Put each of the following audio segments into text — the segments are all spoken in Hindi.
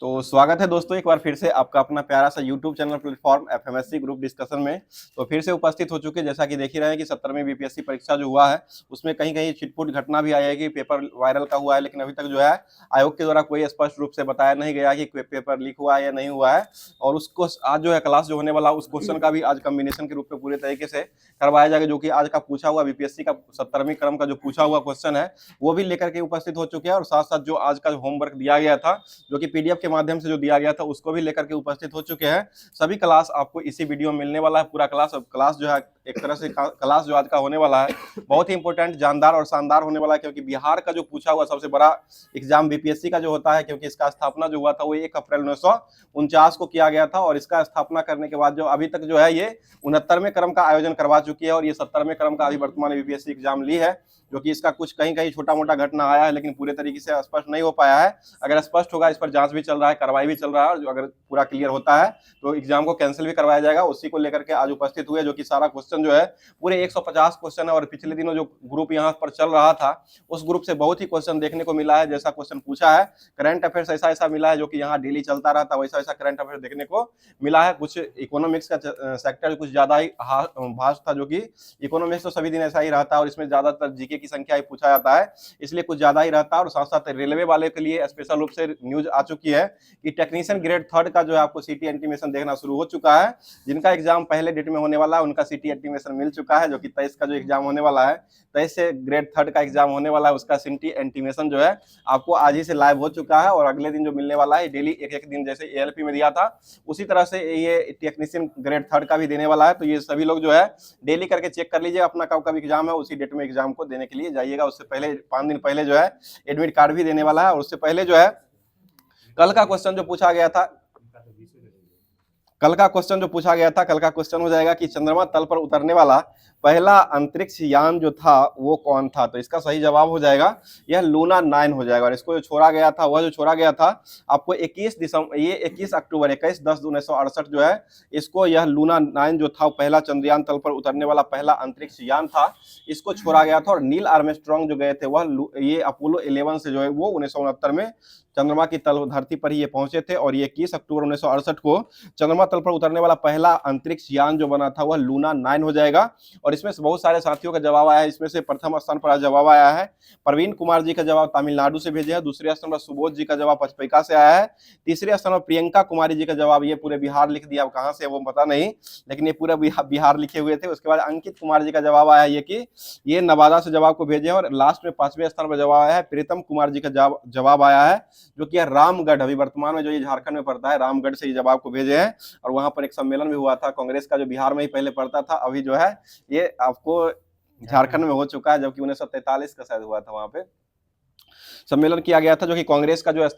तो स्वागत है दोस्तों एक बार फिर से आपका अपना प्यारा सा YouTube channel platform FMSC group discussion में। तो फिर से उपस्थित हो चुके हैं, जैसा कि देख ही रहे हैं कि 17वीं बीपीएससी परीक्षा जो हुआ है उसमें कहीं-कहीं छिटपुट घटना भी आई है कि पेपर वायरल का हुआ है, लेकिन अभी तक जो है आयोग के द्वारा कोई स्पष्ट रूप से बताया नहीं गया कि पेपर लीक हुआ है या नहीं हुआ है। और उसको आज जो है क्लास जो होने वाला उस क्वेश्चन का भी आज कॉम्बिनेशन के रूप में पूरे तरीके से करवाया जाएगा, जो कि आज का पूछा हुआ बीपीएससी का 17वीं क्रम का जो पूछा हुआ क्वेश्चन है वो भी लेकर के उपस्थित हो चुके हैं। और साथ साथ जो आज का होमवर्क दिया गया था, जो कि पीडीएफ के माध्यम से जो दिया गया था, उसको भी लेकर के उपस्थित हो चुके हैं। सभी क्लास आपको इसी वीडियो में मिलने वाला है। पूरा क्लास जो है एक तरह से क्लास जो आज का होने वाला है बहुत ही इंपॉर्टेंट, जानदार और शानदार होने वाला है, क्योंकि बिहार का जो पूछा हुआ सबसे बड़ा एग्जाम बीपीएससी का जो होता है, क्योंकि इसका स्थापना जो हुआ था वो 1 अप्रैल 1949 को किया गया था। और इसका स्थापना करने के बाद जो अभी तक जो है ये 69वें क्रम का आयोजन करवा चुकी है और ये 70वें क्रम का अभी वर्तमान बीपीएससी एग्जाम ली है, जो कि इसका कुछ कहीं कहीं छोटा मोटा घटना आया है, लेकिन पूरे तरीके से स्पष्ट नहीं हो पाया है। अगर स्पष्ट होगा, इस पर जांच भी चल रहा है, कार्रवाई भी चल रहा है, और अगर पूरा क्लियर होता है तो एग्जाम को कैंसिल भी करवाया जाएगा। उसी को लेकर के आज उपस्थित हुए, जो कि सारा क्वेश्चन जो है पूरे 150 क्वेश्चन है। और पिछले दिनों जो ग्रुप यहाँ पर चल रहा था उस ग्रुप से बहुत ही क्वेश्चन देखने को मिला है। जैसा क्वेश्चन पूछा है करंट अफेयर्स ऐसा ऐसा मिला है जो कि यहाँ डेली चलता रहता है, वैसा वैसा करंट अफेयर देखने को मिला है। कुछ इकोनॉमिक्स का सेक्टर कुछ ज्यादा ही भास्ट था, जो कि इकोनॉमिक्स तो सभी दिन ऐसा ही रहता है और इसमें ज्यादातर जीके की संख्या ही पूछा जाता है, इसलिए कुछ ज्यादा ही रहता है। और साथ साथ रेलवे वाले के लिए स्पेशल रूप से न्यूज आ चुकी है कि टेक्नीशियन ग्रेड 3 का जो है आपको सीटी इंटीमेशन देखना शुरू हो चुका है। जिनका एग्जाम पहले डेट में होने वाला है उनका सीटी इंटीमेशन मिल चुका है, जो कि 23 का जो एग्जाम होने वाला है, 23 से ग्रेड 3 का एग्जाम होने वाला है, उसका सीटी इंटीमेशन जो है आपको आज ही से लाइव हो चुका है। और अगले दिन जो मिलने वाला है डेली एक एक दिन, जैसे एएलपी में दिया था उसी तरह से ये टेक्नीशियन ग्रेड 3 का भी देने वाला है। तो ये सभी लोग जो है डेली करके चेक कर लीजिए अपना कब कब एग्जाम है, उसी डेट में एग्जाम को देने के लिए जाइएगा। उससे पहले 5 दिन पहले जो है एडमिट कार्ड भी देने वाला है। और उससे पहले जो है कल का क्वेश्चन जो पूछा गया था, कल का क्वेश्चन हो जाएगा कि चंद्रमा तल पर उतरने वाला पहला अंतरिक्ष यान जो था वो कौन था। तो इसका सही जवाब हो जाएगा यह लूना 9 हो जाएगा। और इसको जो छोड़ा गया था आपको 21 अक्टूबर 21/10/1968 जो है इसको यह लूना 9 जो था पहला चंद्रयान तल पर उतरने वाला पहला अंतरिक्ष यान था, इसको छोड़ा गया था। और नील आर्मस्ट्रांग जो गए थे वह ये अपोलो 11 से जो है वो 1969 में चंद्रमा की तल धरती पर ही ये पहुंचे थे। और ये 21 अक्टूबर 1968 को चंद्रमा तल पर उतरने वाला पहला अंतरिक्ष यान जो बना था वह लूना 9 हो जाएगा। और इसमें से बहुत सारे साथियों का जवाब आया है। इसमें से प्रथम स्थान पर जवाब आया है प्रवीण कुमार जी का जवाब तमिलनाडु से भेजे हैं। दूसरे स्थान पर सुबोध जी का जवाब पचपैका से आया है। तीसरे स्थान पर प्रियंका कुमारी जी का जवाब, ये पूरे बिहार लिख दिया, कहां से वो पता नहीं, लेकिन ये पूरा बिहार लिखे हुए थे। उसके बाद अंकित कुमार जी का जवाब आया ये कि ये नवादा से जवाब को भेजे। और लास्ट में 5वें स्थान पर जवाब आया है प्रीतम कुमार जी का जवाब आया है, जो कि रामगढ़, अभी वर्तमान में जो ये झारखंड में पड़ता है, रामगढ़ से ये जवाब को भेजे हैं। और वहां पर एक सम्मेलन भी हुआ था कांग्रेस का, जो बिहार में ही पहले पड़ता था, अभी जो है ये आपको झारखंड में हो चुका है, जबकि 1943 का शायद हुआ था, वहां पे सम्मेलन किया गया था, जो कि कांग्रेस का जो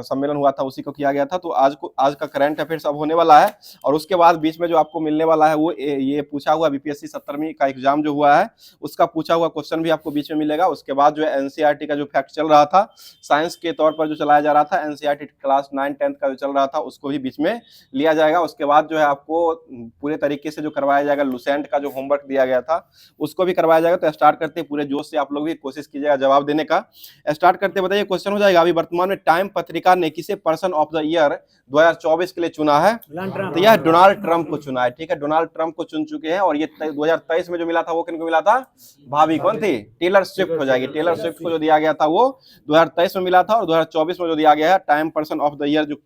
सम्मेलन हुआ था उसी को किया गया था। तो आज का करंट अफेयर्स अब होने वाला है। और उसके बाद बीच में जो आपको मिलने वाला है वो ये पूछा हुआ बीपीएससी 17वीं का एग्जाम जो हुआ है उसका पूछा हुआ क्वेश्चन भी आपको बीच में मिलेगा। उसके बाद जो है एनसीईआरटी का जो फैक्ट चल रहा था, साइंस के तौर पर जो चलाया जा रहा था, एनसीईआरटी क्लास 9-10 का जो चल रहा था उसको भी बीच में लिया जाएगा। उसके बाद जो है आपको पूरे तरीके से जो करवाया जाएगा लुसेंट का जो होमवर्क दिया गया था उसको भी करवाया जाएगा। तो स्टार्ट करते पूरे जोश से आप लोग भी कोशिश कीजिएगा जवाब देने का। स्टार्ट करते बताइए क्वेश्चन हो जाएगा। अभी वर्तमान में टाइम पत्रिका ने किसे पर्सन ऑफ द ईयर 2024 के लिए चुना है? तो यह डोनाल्ड ट्रंप को चुना है। ठीक है, डोनाल्ड ट्रंप को चुन चुके हैं। और ये 2023 में जो मिला था वो किनको मिला था? भाभी कौन थी? टेलर स्विफ्ट हो जाएगी। टेलर स्विफ्ट को जो दिया गया था वो 2023 में मिला था। और 2024 में जो दिया गया है time person of the year जो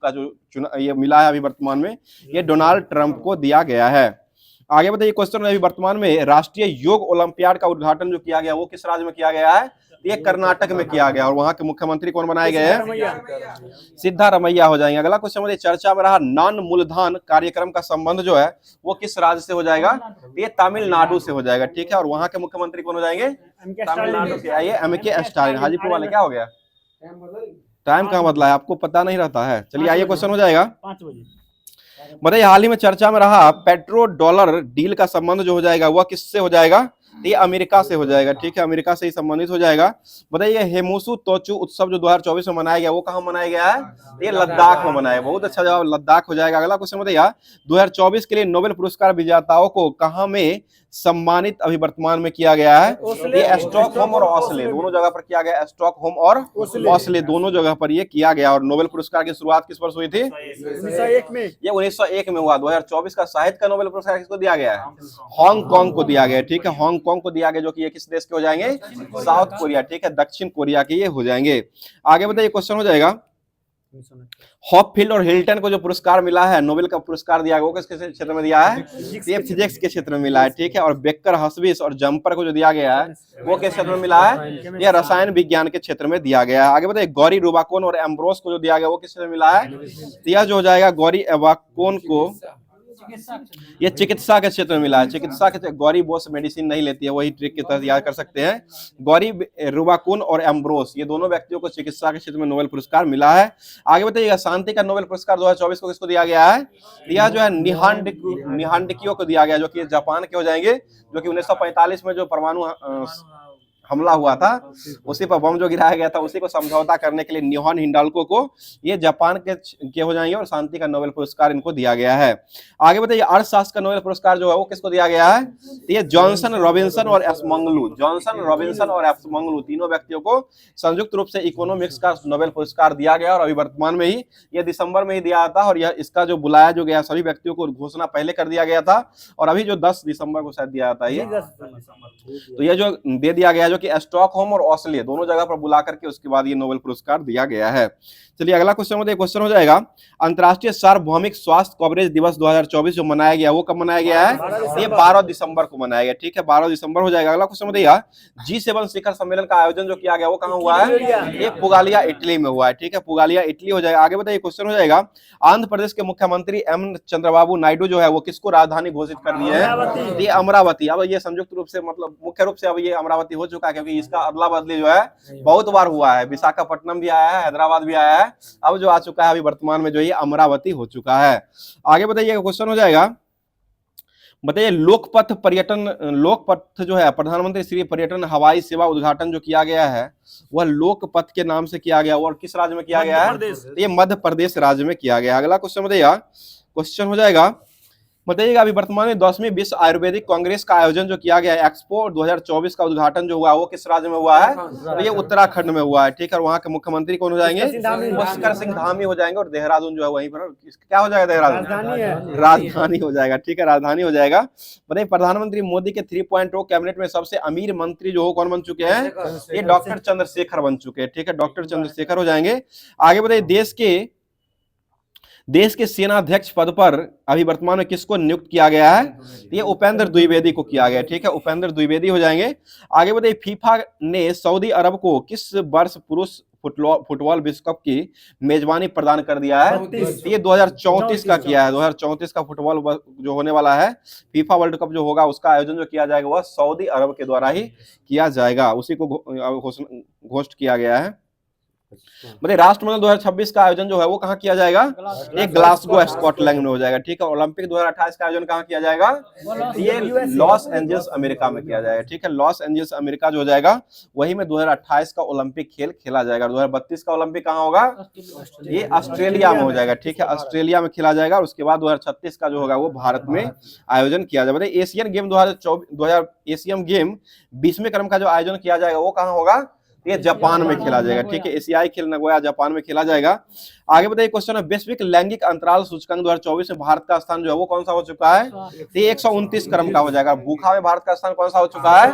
चुना ये मिला है अभी वर्तमान में, ये डोनाल्ड ट्रंप को दिया गया है। आगे बताइए क्वेश्चन, अभी वर्तमान में राष्ट्रीय योग ओलंपियाड का उद्घाटन जो किया गया वो किस राज्य में किया गया है? ये कर्नाटक में किया गया। और वहां के मुख्यमंत्री कौन बनाए गए हैं? सिद्धारमैया हो जाएंगे। अगला क्वेश्चन बताइए, चर्चा में रहा नॉन मूलधन कार्यक्रम का संबंध जो है वो किस राज्य से हो जाएगा? ये तमिलनाडु से हो जाएगा। ठीक है, और वहां के मुख्यमंत्री कौन हो जाएंगे? तमिलनाडु के। आइए एमके स्टालिन। हाजीपुर वाले क्या हो गया? टाइम कहाँ बदला है, आपको पता नहीं रहता है। चलिए आइए क्वेश्चन हो जाएगा 5 बजे। बताइए, हाल ही में चर्चा में रहा पेट्रो डॉलर डील का संबंध जो हो जाएगा वह किससे हो जाएगा? ये अमेरिका से हो जाएगा। ठीक है, अमेरिका से ही संबंधित हो जाएगा। बताइए, हेमुसु तोचु उत्सव जो 2024 में मनाया गया वो कहाँ मनाया गया है? ये लद्दाख में मनाया। बहुत अच्छा जवाब, लद्दाख हो जाएगा। अगला क्वेश्चन बताइए, 2024 के लिए नोबेल पुरस्कार विजेताओं को कहाँ में सम्मानित अभी वर्तमान में किया गया है? ये स्टॉकहोम और ओस्ले दोनों जगह पर किया गया। स्टॉकहोम और ओस्ले दोनों जगह पर ये किया गया। और नोबेल पुरस्कार की शुरुआत किस वर्ष हुई थी? 1901 में। ये 1901 में हुआ। 2024 का साहित्य का नोबेल पुरस्कार किसको दिया गया है? हांगकांग को दिया गया। ठीक है, हांगकांग को दिया गया, जो कि ये किस देश के हो जाएंगे? South Korea. ठीक है, दक्षिण कोरिया के ये हो जाएंगे। आगे बताइए, क्वेश्चन हो जाएगा, हॉपफील्ड और हिल्टन को जो पुरस्कार मिला है, नोबेल का पुरस्कार दिया गया, वो किसके क्षेत्र में दिया है? ये फिजिक्स के क्षेत्र में मिला है। ठीक है, और बेकर, हस्बिस और जम्पर को जो दिया गया है वो किस क्षेत्र में मिला है? ये रसायन विज्ञान के क्षेत्र में दिया गया है। आगे बताइए, गौरी रुबाकोन और एम्ब्रोस को जो दिया गया वो किस क्षेत्र में मिला है? यह जो हो जाएगा गौरी एवाकोन को, ये चिकित्सा के क्षेत्र में मिला है। चिकित्सा के, गौरी बोस मेडिसिन नहीं लेती है, वही ट्रिक के तहत याद कर सकते हैं। गौरी रुबाकुन और एम्ब्रोस, ये दोनों व्यक्तियों को चिकित्सा के क्षेत्र में नोबेल पुरस्कार मिला है। आगे बताइएगा, शांति का नोबेल पुरस्कार 2024 को किसको दिया गया है? यह जो है निहांडिकियो को दिया गया, जो कि जापान के हो जाएंगे, जो कि 1945 में जो परमाणु हमला हुआ था, उसी पर बम जो गिराया गया था, उसी को समझौता करने के लिए निहान हिंडाल्को को ये जापान के हो जाएंगे, और शांति का नोबेल पुरस्कार इनको दिया गया है। आगे बताइए, अर्थशास्त्र का नोबेल पुरस्कार जो है वो किसको दिया गया है? ये जॉनसन, रॉबिन्सन और एसमंगलू, जॉनसन, रॉबिन्सन और एसमंगलू तीनों व्यक्तियों को संयुक्त रूप से इकोनॉमिक्स का नोबेल पुरस्कार दिया गया, और अभी वर्तमान में ही ये दिसंबर में ही दिया था, और यह इसका जो बुलाया जो गया सभी व्यक्तियों को घोषणा पहले कर दिया गया था, और अभी जो 10 दिसंबर को शायद दिया जाता है ये, तो ये जो दे दिया गया, जो कि स्टॉकहोम और ओस्ले दोनों जगह पर बुला करके उसके बाद ये नोबेल पुरस्कार दिया गया है। चलिए अगला क्वेश्चन हो जाएगा, अंतर्राष्ट्रीय सार्वभौमिक स्वास्थ्य कवरेज दिवस 2024 जो मनाया गया वो कब मनाया गया है? ये 12 दिसंबर को मनाया गया। ठीक है, 12 दिसंबर हो जाएगा। अगला क्वेश्चन बताइएगा, G7 शिखर सम्मेलन का आयोजन जो किया गया वो कहाँ हुआ है? ये पुगालिया इटली में हुआ है। ठीक है, पुगालिया इटली हो जाएगा। आगे बताइए, क्वेश्चन हो जाएगा, आंध्र प्रदेश के मुख्यमंत्री एम चंद्रबाबू नायडू जो है वो किसको राजधानी घोषित कर दिए हैं? ये अमरावती। अब ये संयुक्त रूप से, मतलब मुख्य रूप से अब ये अमरावती हो चुका है, क्योंकि इसका अदला बदली जो है बहुत बार हुआ है। विशाखापट्टनम भी आया है, हैदराबाद भी आया है, अब जो आ चुका है अभी वर्तमान में जो ये अमरावती हो चुका है। आगे बताइए, क्वेश्चन हो जाएगा, बताइए लोकपथ जो है प्रधानमंत्री श्री पर्यटन हवाई सेवा उद्घाटन जो किया गया है वह लोकपथ के नाम से किया गया, और किस राज्य में किया गया है? ये मध्य प्रदेश राज्य में किया गया। अगला क्वेश्चन बताइएगा, क्वेश्चन हो जाएगा, बताइएगा अभी वर्तमान में 10वीं विश्व आयुर्वेदिक कांग्रेस का आयोजन जो किया गया है, एक्सपो 2024 का उद्घाटन जो हुआ वो किस राज्य में हुआ है? तो ये उत्तराखंड में हुआ है। ठीक है, और वहाँ के मुख्यमंत्री कौन हो जाएंगे? पुष्कर सिंह धामी हो जाएंगे, और देहरादून जो है वहीं पर क्या हो जाएगा? देहरादून राजधानी हो जाएगा। ठीक है, राजधानी हो जाएगा। बताइए, प्रधानमंत्री मोदी के 3.0 कैबिनेट में सबसे अमीर मंत्री जो हो कौन बन चुके हैं? ये डॉक्टर चंद्रशेखर बन चुके हैं। ठीक है, डॉक्टर चंद्रशेखर हो जाएंगे। आगे बताइए, देश के सेनाध्यक्ष पद पर अभी वर्तमान में किसको नियुक्त किया गया है? ये उपेंद्र द्विवेदी को किया गया। ठीक है, उपेंद्र द्विवेदी हो जाएंगे। आगे बताइए, फीफा ने सऊदी अरब को किस वर्ष पुरुष फुटबॉल विश्व कप की मेजबानी प्रदान कर दिया है? ये 2034 का किया है। 2034 का फुटबॉल जो होने वाला है, फीफा वर्ल्ड कप जो होगा उसका आयोजन जो किया जाएगा वह सऊदी अरब के द्वारा ही किया जाएगा, उसी को घोषित किया गया है। मतलब राष्ट्रमंडल 2026 का आयोजन जो है वो कहाँ किया जाएगा? ये ग्लासगो स्कॉटलैंड में हो जाएगा। ठीक है, ओलंपिक 2028 का आयोजन कहाँ किया जाएगा? ये लॉस एंजल्स अमेरिका में किया जाएगा। ठीक है, लॉस एंजल्स अमेरिका जो हो जाएगा वही में 2028 का ओलंपिक खेल खेला जाएगा। 2032 का ओलंपिक कहाँ होगा? ये ऑस्ट्रेलिया में हो जाएगा। ठीक है, ऑस्ट्रेलिया में खेला जाएगा, और उसके बाद 2036 का जो होगा वो भारत में आयोजन किया जाएगा। एशियन गेम 2024 एशियन गेम 20वें क्रम का जो आयोजन किया जाएगा वो कहाँ होगा? ये जापान में खेला जाएगा। ठीक है, एशियाई खेल नगोया जापान में खेला जाएगा। आगे बताइए, क्वेश्चन है, वैश्विक लैंगिक अंतराल सूचकांक 2024 में भारत का स्थान जो है वो कौन सा हो चुका है? ये 129 क्रम का हो जाएगा। भूखा में भारत का स्थान कौन सा हो चुका है?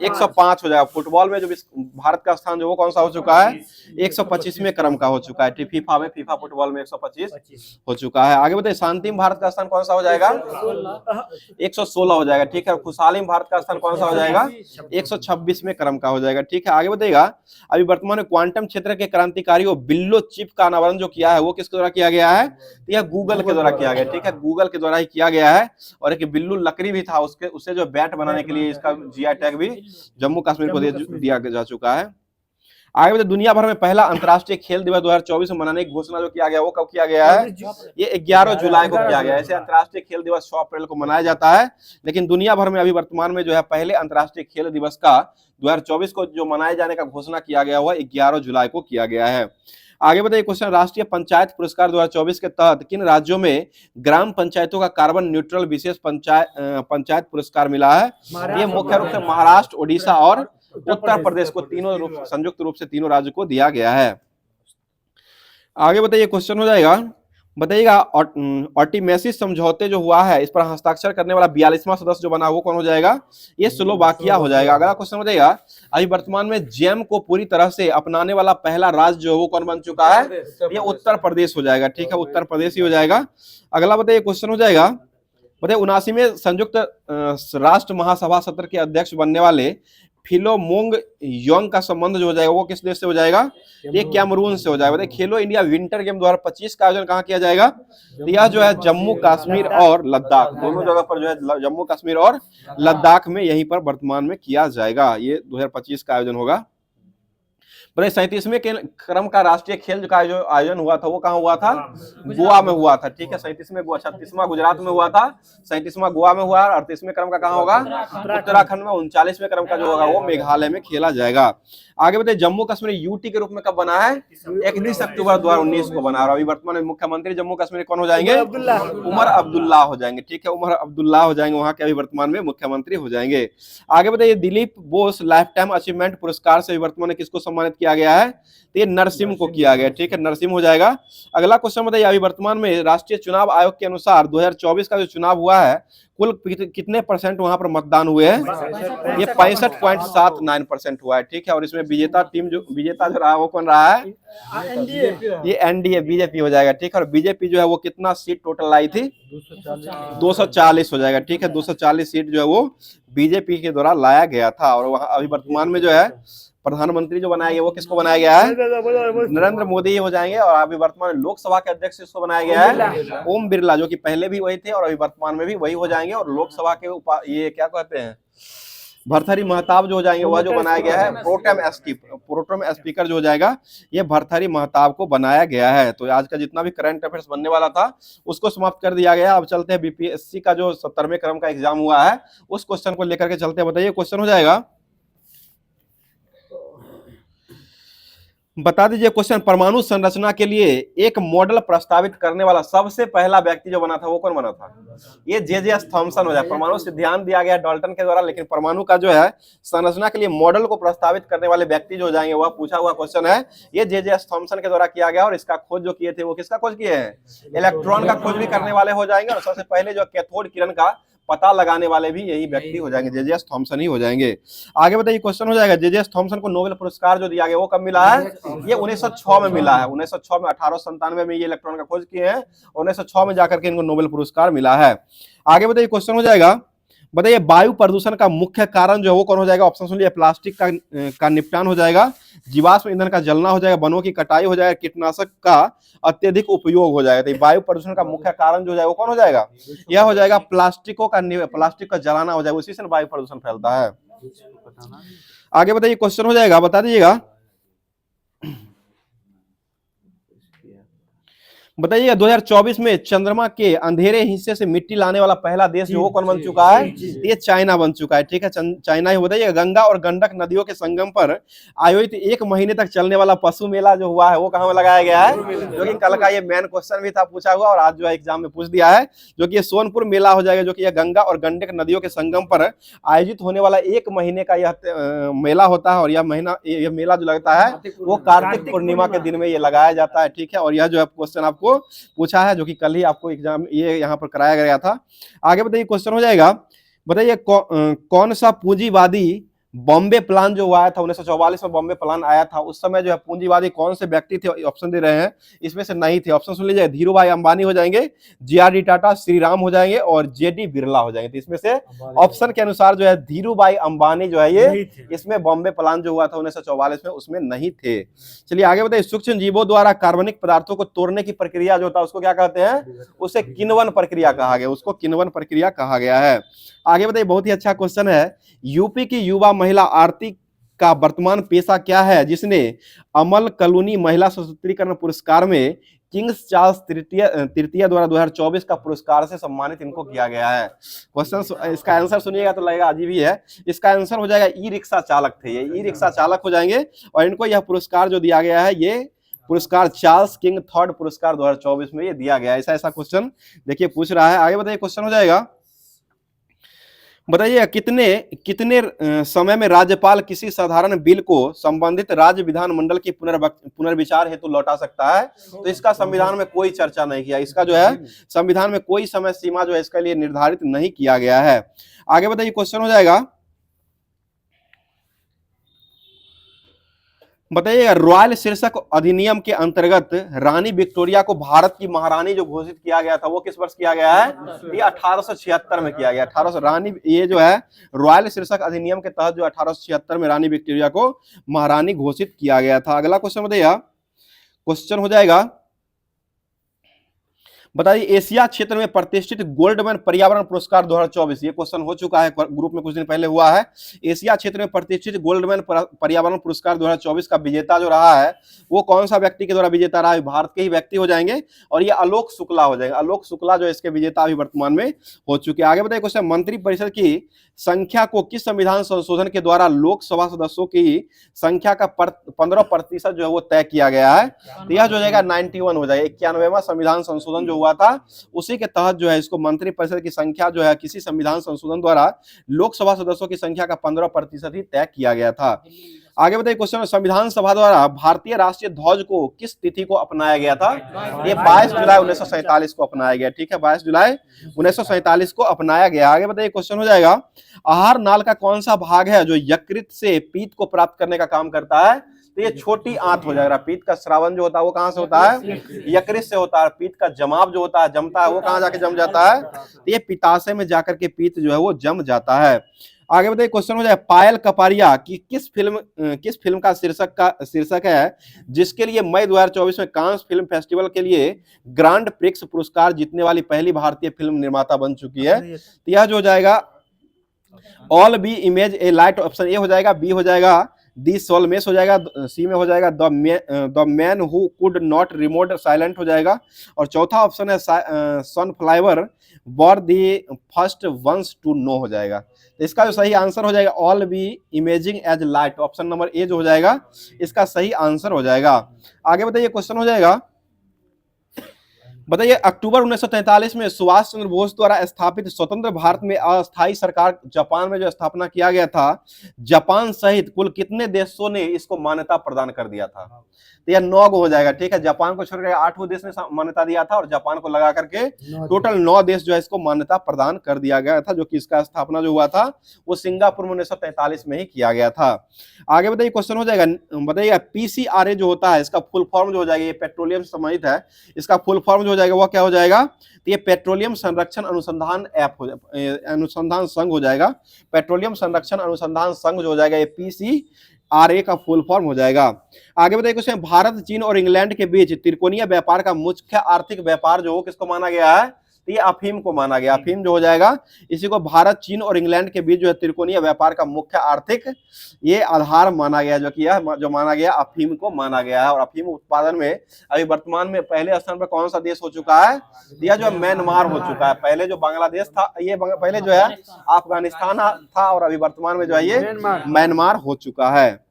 105 हो जाएगा। फुटबॉल में जो भारत का स्थान जो वो कौन सा हो चुका है? 125वें क्रम का हो चुका है। फीफा में, फीफा फुटबॉल में 125 हो चुका है। आगे बताइए, शांति में भारत का स्थान कौन सा हो जाएगा? 116 हो जाएगा। ठीक है, खुशहाली में भारत का स्थान कौन सा हो जाएगा? 126वें क्रम का हो जाएगा। ठीक है, आगे बताइएगा, अभी वर्तमान में क्वांटम क्षेत्र के क्रांतिकारियों बिल्लो चिप का अनावरण जो किया है वो किसके द्वारा किया गया है? तो यह गूगल के द्वारा किया गया। ठीक है, गूगल के द्वारा ही किया गया है। और एक बिल्लू लकड़ी भी था, उससे जो बैट बनाने के लिए इसका जीआई टैग भी जम्मू कश्मीर को दिया जा चुका है। आगे बताइए, दुनिया भर में पहला अंतर्राष्ट्रीय खेल दिवस 2024 में मनाने की घोषणा जो किया गया वो कब किया गया है? ये 11 जुलाई को किया गया है। ऐसे अंतर्राष्ट्रीय खेल दिवस 6 अप्रैल को मनाया जाता है, लेकिन दुनिया भर में अभी वर्तमान में जो है पहले अंतर्राष्ट्रीय खेल दिवस का 2024 को जो मनाए जाने का घोषणा किया गया हुआ 11 जुलाई को किया गया है। आगे बताइए क्वेश्चन, राष्ट्रीय पंचायत पुरस्कार 2024 के तहत किन राज्यों में ग्राम पंचायतों का कार्बन न्यूट्रल विशेष पंचायत पुरस्कार मिला है? ये मुख्य रूप से महाराष्ट्र, ओडिशा और उत्तर प्रदेश को संयुक्त रूप से तीनों राज्यों को दिया गया है। आगे बताइए क्वेश्चन हो जाएगा, बताइएगा ऑर्टिमेसिस समझौते जो हुआ है इस पर हस्ताक्षर करने वाला 42वां सदस्य जो बना वो कौन हो जाएगा? ये स्लोवाकिया हो जाएगा। अगला क्वेश्चन हो जाएगा, अभी वर्तमान में जेम को पूरी तरह से अपनाने वाला पहला राज्य जो वो कौन बन चुका है? ये उत्तर प्रदेश हो जाएगा। ठीक है, उत्तर प्रदेश ही हो जाएगा। अगला बताइए क्वेश्चन हो जाएगा, बताइए 79वें संयुक्त राष्ट्र महासभा सत्र के अध्यक्ष बनने वाले फिलोमोंग योंग का संबंध जो हो जाएगा वो किस देश से हो जाएगा? ये कैमरून से हो जाएगा। बताइए खेलो इंडिया विंटर गेम 2025 का आयोजन कहाँ किया जाएगा? तो यह जो है जम्मू कश्मीर और लद्दाख, दोनों जगह पर जो है जम्मू कश्मीर और लद्दाख में यहीं पर वर्तमान में किया जाएगा। ये 2025 का आयोजन होगा। बताइए 37वें क्रम का राष्ट्रीय खेल का जो आयोजन हुआ था वो कहाँ हुआ था? गोवा में हुआ था। ठीक है, 36वां गुजरात में हुआ था, 37वां गोवा में हुआ, 38वें क्रम का कहाँ होगा? उत्तराखंड में। 39वें क्रम का जो होगा वो मेघालय में खेला जाएगा। आगे बताइए जम्मू कश्मीर यूटी के रूप में कब बना है? 31 अक्टूबर 2019 को बना। और अभी वर्तमान में मुख्यमंत्री जम्मू कश्मीर कौन हो जाएंगे? उमर अब्दुल्ला हो जाएंगे। ठीक है, उमर अब्दुल्ला हो जाएंगे, वहां के अभी वर्तमान में मुख्यमंत्री हो जाएंगे। आगे बताइए Dilip Bose life time achievement पुरस्कार से वर्तमान में किसको सम्मानित किया गया है? तो ये नरसिम को किया गया। ठीक है, नरसिम हो जाएगा। अगला क्वेश्चन बताइए, अभी वर्तमान में राष्ट्रीय चुनाव आयोग के अनुसार 2024 का जो चुनाव हुआ है कुल कितने परसेंट वहां पर मतदान हुए हैं? ये 65.79% हुआ है। ठीक है, और इसमें विजेता जो रहा वो कौन रहा है? ये एनडीए बीजेपी हो जाएगा। ठीक है, और बीजेपी जो है वो कितना सीट टोटल लाई थी? 240 हो जाएगा। ठीक है, 240 सीट जो है वो बीजेपी के द्वारा लाया गया था। और वहां अभी वर्तमान में जो है प्रधानमंत्री जो बनाया गया वो किसको बनाया गया है? नरेंद्र मोदी हो जाएंगे। और अभी वर्तमान लोकसभा के अध्यक्ष किसको बनाया गया है? ओम बिरला, जो कि पहले भी वही थे और अभी वर्तमान में भी वही हो जाएंगे। और लोकसभा के ये क्या कहते हैं, भरथरी महताब जो हो जाएंगे वह जो बनाया गया है प्रोटेम स्पीकर जो हो जाएगा ये भरथरी महताब को बनाया गया है। तो आज का जितना भी करंट अफेयर्स बनने वाला था उसको समाप्त कर दिया गया। अब चलते हैं बीपीएससी का जो 70वें क्रम का एग्जाम हुआ है उस क्वेश्चन को लेकर के चलते हैं। बताइए क्वेश्चन हो जाएगा, बता दीजिए क्वेश्चन, परमाणु संरचना के लिए एक मॉडल प्रस्तावित करने वाला सबसे पहला व्यक्ति जो बना था वो कौन बना था? ये जे.जे.एस. थॉमसन हो जाए। परमाणु सिद्धांत दिया गया डाल्टन के द्वारा, लेकिन परमाणु का जो है संरचना के लिए मॉडल को प्रस्तावित करने वाले व्यक्ति जो हो जाएंगे वह पूछा हुआ क्वेश्चन है। ये जे.जे.एस. थॉमसन के द्वारा किया गया। और इसका खोज जो किए थे वो किसका खोज किए हैं? इलेक्ट्रॉन का खोज भी करने वाले हो जाएंगे। और सबसे पहले जो कैथोड किरण का पता लगाने वाले भी यही व्यक्ति हो जाएंगे, जे.जे.एस. थॉमसन ही हो जाएंगे। आगे बताइए क्वेश्चन हो जाएगा, जे.जे.एस. थॉमसन को नोबेल पुरस्कार जो दिया गया वो कब मिला है? ये 1906 में मिला है। 1906 में 1897 में ये इलेक्ट्रॉन का खोज किए हैं, 1906 में जाकर के इनको नोबेल पुरस्कार मिला है। आगे बताइए क्वेश्चन हो जाएगा, बताइए वायु प्रदूषण का मुख्य कारण जो है वो कौन हो जाएगा? ऑप्शन सुनिए, प्लास्टिक का निपटान हो जाएगा, जीवाश्म ईंधन का जलना हो जाएगा, वनों की कटाई हो जाएगा, कीटनाशक का अत्यधिक उपयोग हो जाएगा। तो वायु प्रदूषण का मुख्य कारण जो हो जाएगा वो कौन हो जाएगा? यह हो जाएगा प्लास्टिक का जलाना हो जाएगा, उसी से वायु प्रदूषण फैलता है। आगे बताइए क्वेश्चन हो जाएगा, बता दीजिएगा, बताइए 2024 में चंद्रमा के अंधेरे हिस्से से मिट्टी लाने वाला पहला देश जो वो कौन बन चुका है? ये चाइना बन चुका है। ठीक है, चाइना ही। बताइए गंगा और गंडक नदियों के संगम पर आयोजित 1 महीने तक चलने वाला पशु मेला जो हुआ है वो कहाँ लगाया गया है? जो कि कल का ये मेन क्वेश्चन भी था पूछा हुआ और आज जो है एग्जाम में पूछ दिया है, जो कि ये सोनपुर मेला हो जाएगा, जो कि यह गंगा और गंडक नदियों के संगम पर आयोजित होने वाला 1 महीने का यह मेला होता है। और यह मेला जो लगता है वो कार्तिक पूर्णिमा के दिन में ये लगाया जाता है। ठीक है, और यह जो है क्वेश्चन आपको पूछा है जो कि कल ही आपको एग्जाम ये यहाँ पर कराया गया था। आगे बताइए क्वेश्चन हो जाएगा, बताइए कौन सा पूंजीवादी बॉम्बे प्लान जो हुआ था 1944 में बॉम्बे प्लान आया था उस समय जो है पूंजीवादी कौन से व्यक्ति थे? ऑप्शन दे रहे हैं, इसमें से नहीं थे। ऑप्शन सुन लीजिए, धीरूभाई अंबानी हो जाएंगे, जी.आर.डी. टाटा, श्री राम हो जाएंगे और जे.डी. बिरला हो जाएंगे। तो इसमें से ऑप्शन के अनुसार जो है धीरूभाई अंबानी जो है ये इसमें बॉम्बे प्लान जो हुआ था 1944 में उसमें नहीं थे। चलिए आगे बताइए, सूक्ष्म जीवों द्वारा कार्बनिक पदार्थों को तोड़ने की प्रक्रिया जो होता है उसको क्या कहते हैं? उसे किण्वन प्रक्रिया कहा गया, उसको किण्वन प्रक्रिया कहा गया है। आगे बताइए, बहुत ही अच्छा क्वेश्चन है, यूपी की युवा महिला आरती का वर्तमान पेशा क्या है जिसने अमल कलूनी महिला सशक्तिकरण पुरस्कार में किंग्स चार्ल्स तृतीय द्वारा 2024 का पुरस्कार से सम्मानित इनको किया गया है? क्वेश्चन इसका आंसर सुनिएगा तो लगेगा अजीब ही है। इसका आंसर हो जाएगा ई रिक्शा चालक थे, ये ई रिक्शा चालक हो जाएंगे और इनको यह पुरस्कार जो दिया गया है ये पुरस्कार चार्ल्स किंग थर्ड पुरस्कार 2024 में ये दिया गया। ऐसा ऐसा क्वेश्चन देखिए पूछ रहा है। आगे बताइए क्वेश्चन हो जाएगा, बताइए कितने समय में राज्यपाल किसी साधारण बिल को संबंधित राज्य विधानमंडल की पुनर्विचार हेतु लौटा सकता है। तो इसका संविधान में कोई चर्चा नहीं किया, इसका जो है संविधान में कोई समय सीमा जो है इसके लिए निर्धारित नहीं किया गया है। आगे बताइए क्वेश्चन हो जाएगा, बताइएगा रॉयल शीर्षक अधिनियम के अंतर्गत रानी विक्टोरिया को भारत की महारानी जो घोषित किया गया था वो किस वर्ष किया गया है? ये 1876 में किया गया। 1800 रानी, ये जो है रॉयल शीर्षक अधिनियम के तहत जो 1876 में रानी विक्टोरिया को महारानी घोषित किया गया था। अगला क्वेश्चन बताइएगा, क्वेश्चन हो जाएगा, बताइए एशिया क्षेत्र में प्रतिष्ठित गोल्डमैन पर्यावरण पुरस्कार 2024, ये क्वेश्चन हो चुका है ग्रुप में, कुछ दिन पहले हुआ है। एशिया क्षेत्र में प्रतिष्ठित गोल्डमैन पर्यावरण पुरस्कार 2024 का विजेता जो रहा है वो कौन सा व्यक्ति के द्वारा विजेता रहा है? भारत के ही व्यक्ति हो जाएंगे और ये आलोक शुक्ला हो जाएगा। आलोक शुक्ला जो इसके विजेता अभी वर्तमान में हो चुके हैं। आगे बताइए क्वेश्चन, मंत्रिपरिषद की संख्या को किस संविधान संशोधन के द्वारा लोकसभा सदस्यों की संख्या का 15% जो है वो तय किया गया है? तो यह जो हो जाएगा 91 हो जाएगा। 91वां संविधान संशोधन जो हुआ था उसी के तहत जो है इसको मंत्रिपरिषद की संख्या जो है किसी संविधान संशोधन द्वारा लोकसभा सदस्यों की संख्या का 15% ही तय किया गया था। आगे बताइए क्वेश्चन, संविधान सभा द्वारा भारतीय राष्ट्रीय ध्वज को किस तिथि को अपनाया गया था? ये 22 जुलाई 1947 को अपनाया गया। ठीक है, 22 जुलाई 1947 को अपनाया गया। आगे बताइए क्वेश्चन हो जाएगा, आहार नाल का कौन सा भाग है जो यकृत से पीत को प्राप्त करने का काम करता है? तो ये छोटी आंत हो जाएगा। पीत का श्रावण जो होता है वो कहां से होता है? यकृत से होता है। पीत का जमाव जो होता है, जमता है, वो कहां जाके जम जाता है? तो ये पित्ताशय में जाकर के पीत जो है वो जम जाता है। आगे बताइए क्वेश्चन हो जाए, पायल कपाड़िया की किस फिल्म का शीर्षक है जिसके लिए मई 2024 में कांस फिल्म फेस्टिवल के लिए ग्रांड प्रिक्स पुरस्कार जीतने वाली पहली भारतीय फिल्म निर्माता बन चुकी है? तो यह जो हो जाएगा all B image A light, option A हो जाएगा। बी हो जाएगा दी सोलमेस हो जाएगा। सी में हो जाएगा the man who could not remote silent हो जाएगा। और चौथा ऑप्शन है sunflower were the first ones to know हो जाएगा। तो इसका जो सही आंसर हो जाएगा all be imaging as light, option number A जो हो जाएगा इसका सही आंसर हो जाएगा। आगे बताइए क्वेश्चन हो जाएगा, बताइए अक्टूबर 1943 में सुभाष चंद्र बोस द्वारा स्थापित स्वतंत्र भारत में अस्थायी सरकार जापान में जो स्थापना किया गया था, जापान सहित कुल कितने देशों ने इसको मान्यता प्रदान कर दिया था? तो यह 9 हो जाएगा। ठीक है, जापान को छोड़कर 8 देश ने मान्यता दिया था और जापान को लगा करके टोटल 9 देश जो है इसको मान्यता प्रदान कर दिया गया था, जो कि इसका स्थापना जो हुआ था वो सिंगापुर में 1943 में ही किया गया था। आगे बताइए क्वेश्चन हो जाएगा, बताइए पीसीआरए जो होता है इसका फुल फॉर्म जो हो जाएगा, ये पेट्रोलियम से संबंधित है, इसका फुल फॉर्म जो हो जाएगा वो क्या हो जाएगा? तो ये पेट्रोलियम संरक्षण अनुसंधान अनुसंधान संघ हो जाएगा। पेट्रोलियम संरक्षण अनुसंधान संघ जो हो जाएगा ये पीसीआरए का फुल फॉर्म हो जाएगा। आगे बताइए क्वेश्चन, भारत, चीन और इंग्लैंड के बीच त्रिकोणीय व्यापार का मुख्य आर्थिक व्यापार जो किसको माना गया है? तो ये अफीम को माना गया। अफीम जो हो जाएगा इसी को भारत, चीन और इंग्लैंड के बीच जो है त्रिकोणीय व्यापार का मुख्य आर्थिक ये आधार माना गया, जो कि यह जो माना गया अफीम को माना गया है। और अफीम उत्पादन में अभी वर्तमान में पहले स्थान पर कौन सा देश हो चुका है? यह जो म्यांमार हो चुका है। पहले जो बांग्लादेश था, ये पहले जो है अफगानिस्तान था और अभी वर्तमान में जो है ये म्यांमार हो चुका है।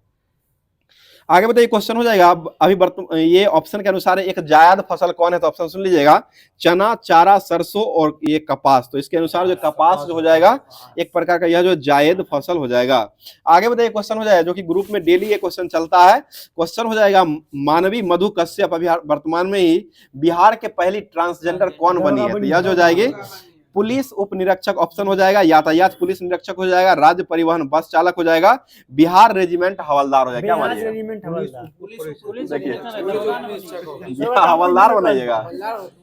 आगे बताइए क्वेश्चन हो जाएगा, अभी ये ऑप्शन के अनुसार एक जायद फसल कौन है? तो ऑप्शन सुन लीजिएगा, चना, चारा, सरसों और ये कपास। तो इसके अनुसार जो कपास जो हो जाएगा एक प्रकार का यह जो जायद फसल हो जाएगा। आगे बताइए क्वेश्चन हो जाएगा जो कि ग्रुप में डेली ये क्वेश्चन चलता है। क्वेश्चन हो जाएगा, मानवी मधु कश्यप अभी वर्तमान में ही बिहार के पहली ट्रांसजेंडर कौन बनी है? तो यह जो हो जाएगी पुलिस उप निरीक्षक ऑप्शन हो जाएगा, यातायात पुलिस निरीक्षक हो जाएगा, राज्य परिवहन बस चालक हो जाएगा, बिहार रेजिमेंट हवलदार हो जाएगा। क्या मानिएगा? हवलदार बनाइएगा।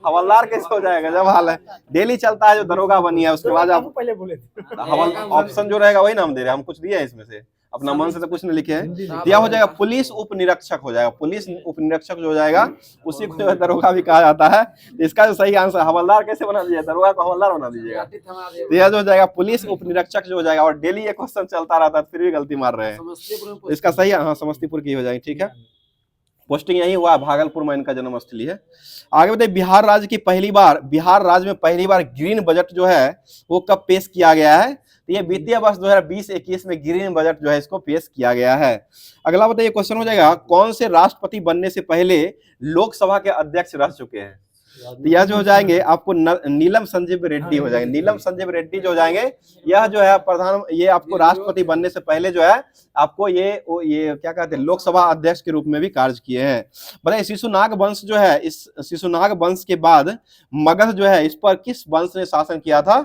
हवलदार कैसे हो जाएगा? जब हाल है डेली चलता है जो दरोगा बनी है उसके बाद आप पहले बोले ऑप्शन जो रहेगा वही नाम दे रहे हैं हम, कुछ दिए हैं इसमें से, अपना मन से तो कुछ नहीं लिखे हैं। दिया हो जाएगा पुलिस उप निरीक्षक हो जाएगा। पुलिस उप निरीक्षक जो हो जाएगा उसी को जो है दरोगा भी कहा जाता है। इसका जो सही आंसर, हवलदार कैसे बना दीजिएगा? दरोगा को हवलदार बना दीजिएगा। तो यह जो हो जाएगा पुलिस उप निरीक्षक जो हो जाएगा। और डेली ये क्वेश्चन चलता रहता है फिर भी गलती मार रहे हैं। इसका सही, हाँ समस्तीपुर की हो जाएगी। ठीक है, पोस्टिंग यही हुआ, भागलपुर में इनका जन्म स्थली है। आगे बताइए, बिहार राज्य में पहली बार ग्रीन बजट जो है वो कब पेश किया गया है? तो ये वित्तीय वर्ष 2020-21 में ग्रीन बजट जो है इसको पेश किया गया है। अगला बताइए क्वेश्चन हो जाएगा, कौन से राष्ट्रपति बनने से पहले लोकसभा के अध्यक्ष रह चुके हैं? तो यह जो हो जाएंगे आपको नीलम संजीव रेड्डी हो जाएंगे। नीलम संजीव रेड्डी जो हो जाएंगे, यह जो है ये आपको राष्ट्रपति बनने से पहले जो है आपको ये क्या कहते हैं, लोकसभा अध्यक्ष के रूप में भी कार्य किए हैं। बताइए शिशुनाग वंश जो है, इस शिशुनाग वंश के बाद मगध जो है, इस पर किस वंश ने शासन किया था?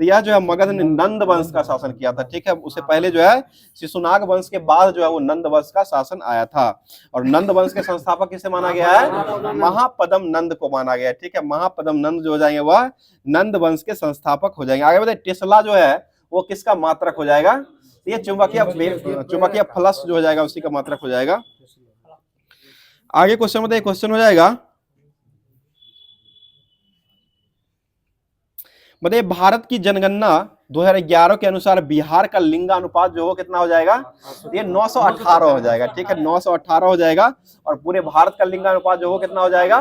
तो यह जो है मगध ने नंद वंश का शासन किया था। ठीक है, उससे पहले जो है शिशुनाग वंश के बाद जो है वो नंद वंश का शासन आया था। और नंद वंश के संस्थापक किसे माना गया है? महापद्म नंद को माना गया है। ठीक है, महापद्म नंद जो हो जाएंगे वह नंद वंश के संस्थापक हो जाएंगे। आगे बताइए टेस्ला जो है वो किसका मात्रक हो जाएगा? ये चुंबकीय फ्लक्स जो हो जाएगा उसी का मात्रक हो जाएगा। आगे क्वेश्चन बताइए, क्वेश्चन हो जाएगा बताइए भारत की जनगणना 2011 के अनुसार बिहार का लिंगानुपात जो हो कितना हो जाएगा? ये 918 हो जाएगा। ठीक है, 918 हो जाएगा। और पूरे भारत का लिंगानुपात जो हो कितना हो जाएगा?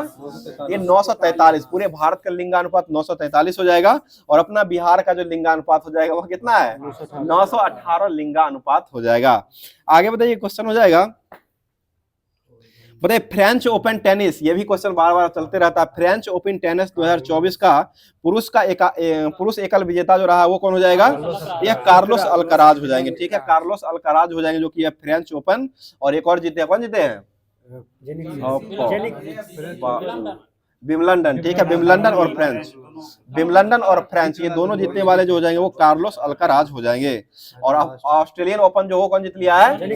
ये 943। पूरे भारत का लिंगानुपात 943 हो जाएगा। और अपना बिहार का जो लिंगानुपात हो जाएगा वह कितना है? 918 लिंगानुपात हो जाएगा। आगे बताइए क्वेश्चन हो जाएगा, बताइए फ्रेंच ओपन टेनिस, ये भी क्वेश्चन बार बार चलते रहता है। फ्रेंच ओपन टेनिस 2024 का पुरुष एकल विजेता जो रहा वो कौन हो जाएगा? यह कार्लोस अल्कराज हो जाएंगे। ठीक है, कार्लोस अल्कराज हो जाएंगे जो कि यह फ्रेंच ओपन। और एक और जीते हैं, कौन जीते हैं? विम्बलडन। ठीक है, विम्बलडन और फ्रेंच ये दोनों जीतने वाले जो हो जाएंगे वो कार्लोस अल्कराज हो जाएंगे। और ऑस्ट्रेलियन ओपन जो हो कौन जीत लिया है?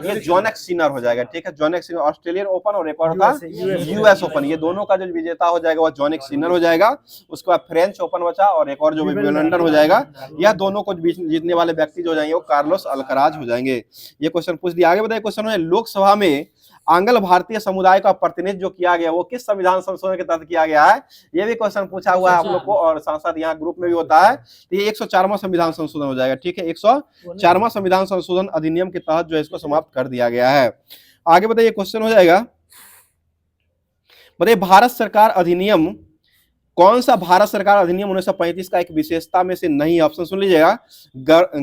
ये जॉनेक सिनर हो जाएगा। ठीक है, जॉनेक सिनर ऑस्ट्रेलियन ओपन और एक और था यूएस ओपन, ये दोनों का जो विजेता हो जाएगा वो जॉनेक सिनर हो जाएगा। उसके बाद फ्रेंच ओपन बचा और एक और जो विम्बलडन हो जाएगा। यह दोनों को जीतने वाले व्यक्ति जो हो जाएंगे वो कार्लोस अल्कराज हो जाएंगे। ये क्वेश्चन पूछ दिया। आगे बताइए क्वेश्चन है, लोकसभा में आंग्ल भारतीय समुदाय का प्रतिनिधित्व जो किया गया वो किस संविधान संशोधन के तहत किया गया है? ये भी क्वेश्चन पूछा हुआ है आप लोग को और साथ साथ यहाँ ग्रुप में भी होता है। तो ये 104वां संविधान संशोधन हो जाएगा। ठीक है, 104वां संविधान संशोधन अधिनियम के तहत जो है इसको समाप्त कर दिया गया है। आगे बताइए क्वेश्चन हो जाएगा, बताइए भारत सरकार अधिनियम, कौन सा भारत सरकार अधिनियम 1935 का एक विशेषता में से नहीं? ऑप्शन सुन लीजिएगा,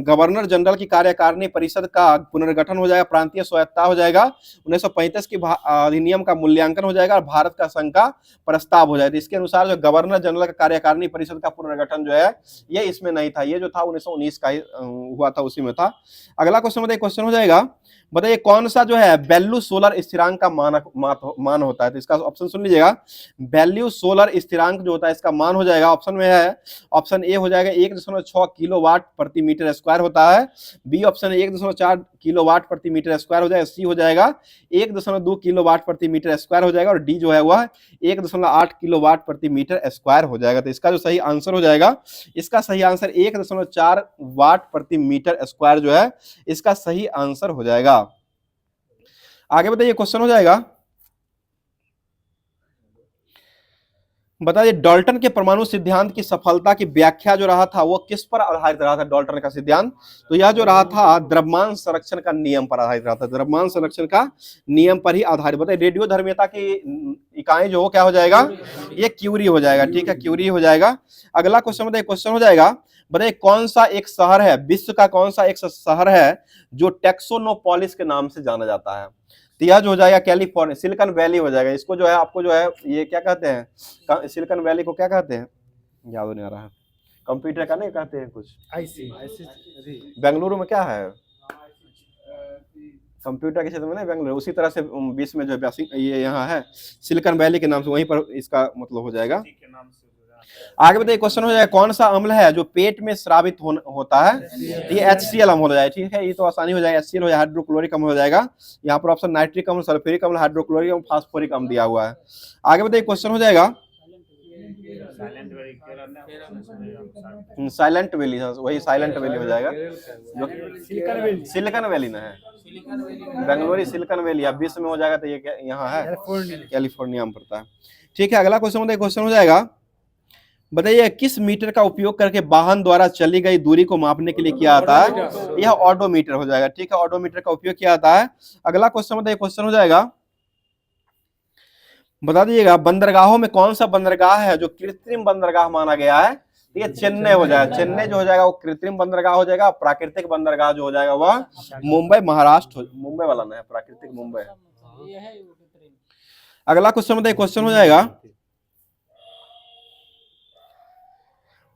गवर्नर जनरल की कार्यकारिणी परिषद का पुनर्गठन हो जाएगा, प्रांतीय स्वायत्तता हो जाएगा, 1935 की अधिनियम का मूल्यांकन हो जाएगा और भारत का संघ का प्रस्ताव हो जाएगा। इसके अनुसार जो गवर्नर जनरल का कार्यकारिणी परिषद का पुनर्गठन जो है ये इसमें नहीं था, ये जो था 1919 का हुआ था उसी में था। अगला क्वेश्चन बताइए, क्वेश्चन हो जाएगा, बताइए कौन सा जो है वैल्यू सोलर स्थिरांक का मान होता है? तो इसका ऑप्शन सुन लीजिएगा, वैल्यू सोलर स्थिरांक जो होता है इसका मान हो जाएगा, ऑप्शन में है, ऑप्शन ए हो जाएगा 1.6 किलोवाट प्रति मीटर स्क्वायर होता है, बी ऑप्शन 1.4 किलोवाट प्रति मीटर स्क्वायर हो जाएगा, सी हो जाएगा 1.2 किलोवाट प्रति मीटर स्क्वायर हो जाएगा और डी जो है वह 1.8 किलोवाट प्रति मीटर स्क्वायर हो जाएगा। तो इसका जो सही आंसर हो जाएगा, इसका सही आंसर 1.4 वाट प्रति मीटर स्क्वायर जो है इसका सही आंसर हो जाएगा। आगे बताइए क्वेश्चन हो जाएगा, बताइए डाल्टन के परमाणु सिद्धांत की सफलता की व्याख्या जो रहा था वो किस पर आधारित रहा था? डाल्टन का सिद्धांत तो यह जो रहा था द्रव्यमान संरक्षण का नियम पर आधारित रहा था, द्रव्यमान संरक्षण का नियम पर ही आधारित। बताइए रेडियो धर्मिता की इकाई जो हो क्या हो जाएगा? ये क्यूरी हो जाएगा। ठीक है, क्यूरी हो जाएगा। अगला क्वेश्चन बताइए, क्वेश्चन हो जाएगा, बताइए कौन सा एक शहर है, विश्व का कौन सा एक शहर है जो टेक्सोनोपोलिस के नाम से जाना जाता है? तो यह जो हो जाएगा कैलिफोर्निया, सिलिकॉन वैली हो जाएगा। इसको जो है आपको जो है ये क्या कहते हैं, सिलिकॉन वैली को क्या कहते हैं, याद नहीं आ रहा है, कंप्यूटर का नहीं कहते हैं कुछ, बेंगलुरु में क्या है कंप्यूटर के क्षेत्र में, नहीं बेंगलुरु, उसी तरह से विश्व में जो है ये यहाँ है सिलिकॉन वैली के नाम से, वहीं पर इसका मतलब हो जाएगा। आगे बताइए क्वेश्चन हो जाएगा, कौन सा अम्ल है जो पेट में स्रावित होता है? ये HCl अम्ल हो जाएगा। ठीक है, ये तो आसानी हो जाएगा, HCl हो जाएगा, हाइड्रोक्लोरिक अम्ल हो जाएगा। यहाँ पर ऑप्शन नाइट्रिक अम्ल, सल्फ्यूरिक अम्ल, हाइड्रोक्लोरिक अम्ल, फास्फोरिक अम्ल दिया हुआ है। आगे बताइए क्वेश्चन हो जाएगा, साइलेंट वैली, वही साइलेंट वैली हो जाएगा जो सिलिकॉन वैली ना है, बेंगलुरु सिलिकॉन वैली अब विश्व में हो जाएगा तो ये यहाँ है कैलिफोर्निया में पड़ता है। ठीक है, अगला क्वेश्चन बताइए, क्वेश्चन हो जाएगा, बताइए किस मीटर का उपयोग करके वाहन द्वारा चली गई दूरी को मापने के लिए किया जाता है? यह ऑडोमीटर हो जाएगा। ठीक है, ऑडोमीटर का उपयोग किया जाता है। अगला क्वेश्चन बताइए, क्वेश्चन हो जाएगा, बता दीजिएगा बंदरगाहों में कौन सा बंदरगाह है जो कृत्रिम बंदरगाह माना गया है? तो ये चेन्नई हो जाएगा। चेन्नई जो हो जाएगा वो कृत्रिम बंदरगाह हो जाएगा, प्राकृतिक बंदरगाह जो हो जाएगा वह मुंबई महाराष्ट्र, मुंबई वाला नहीं है, प्राकृतिक मुंबई। अगला क्वेश्चन बताइए, क्वेश्चन हो जाएगा,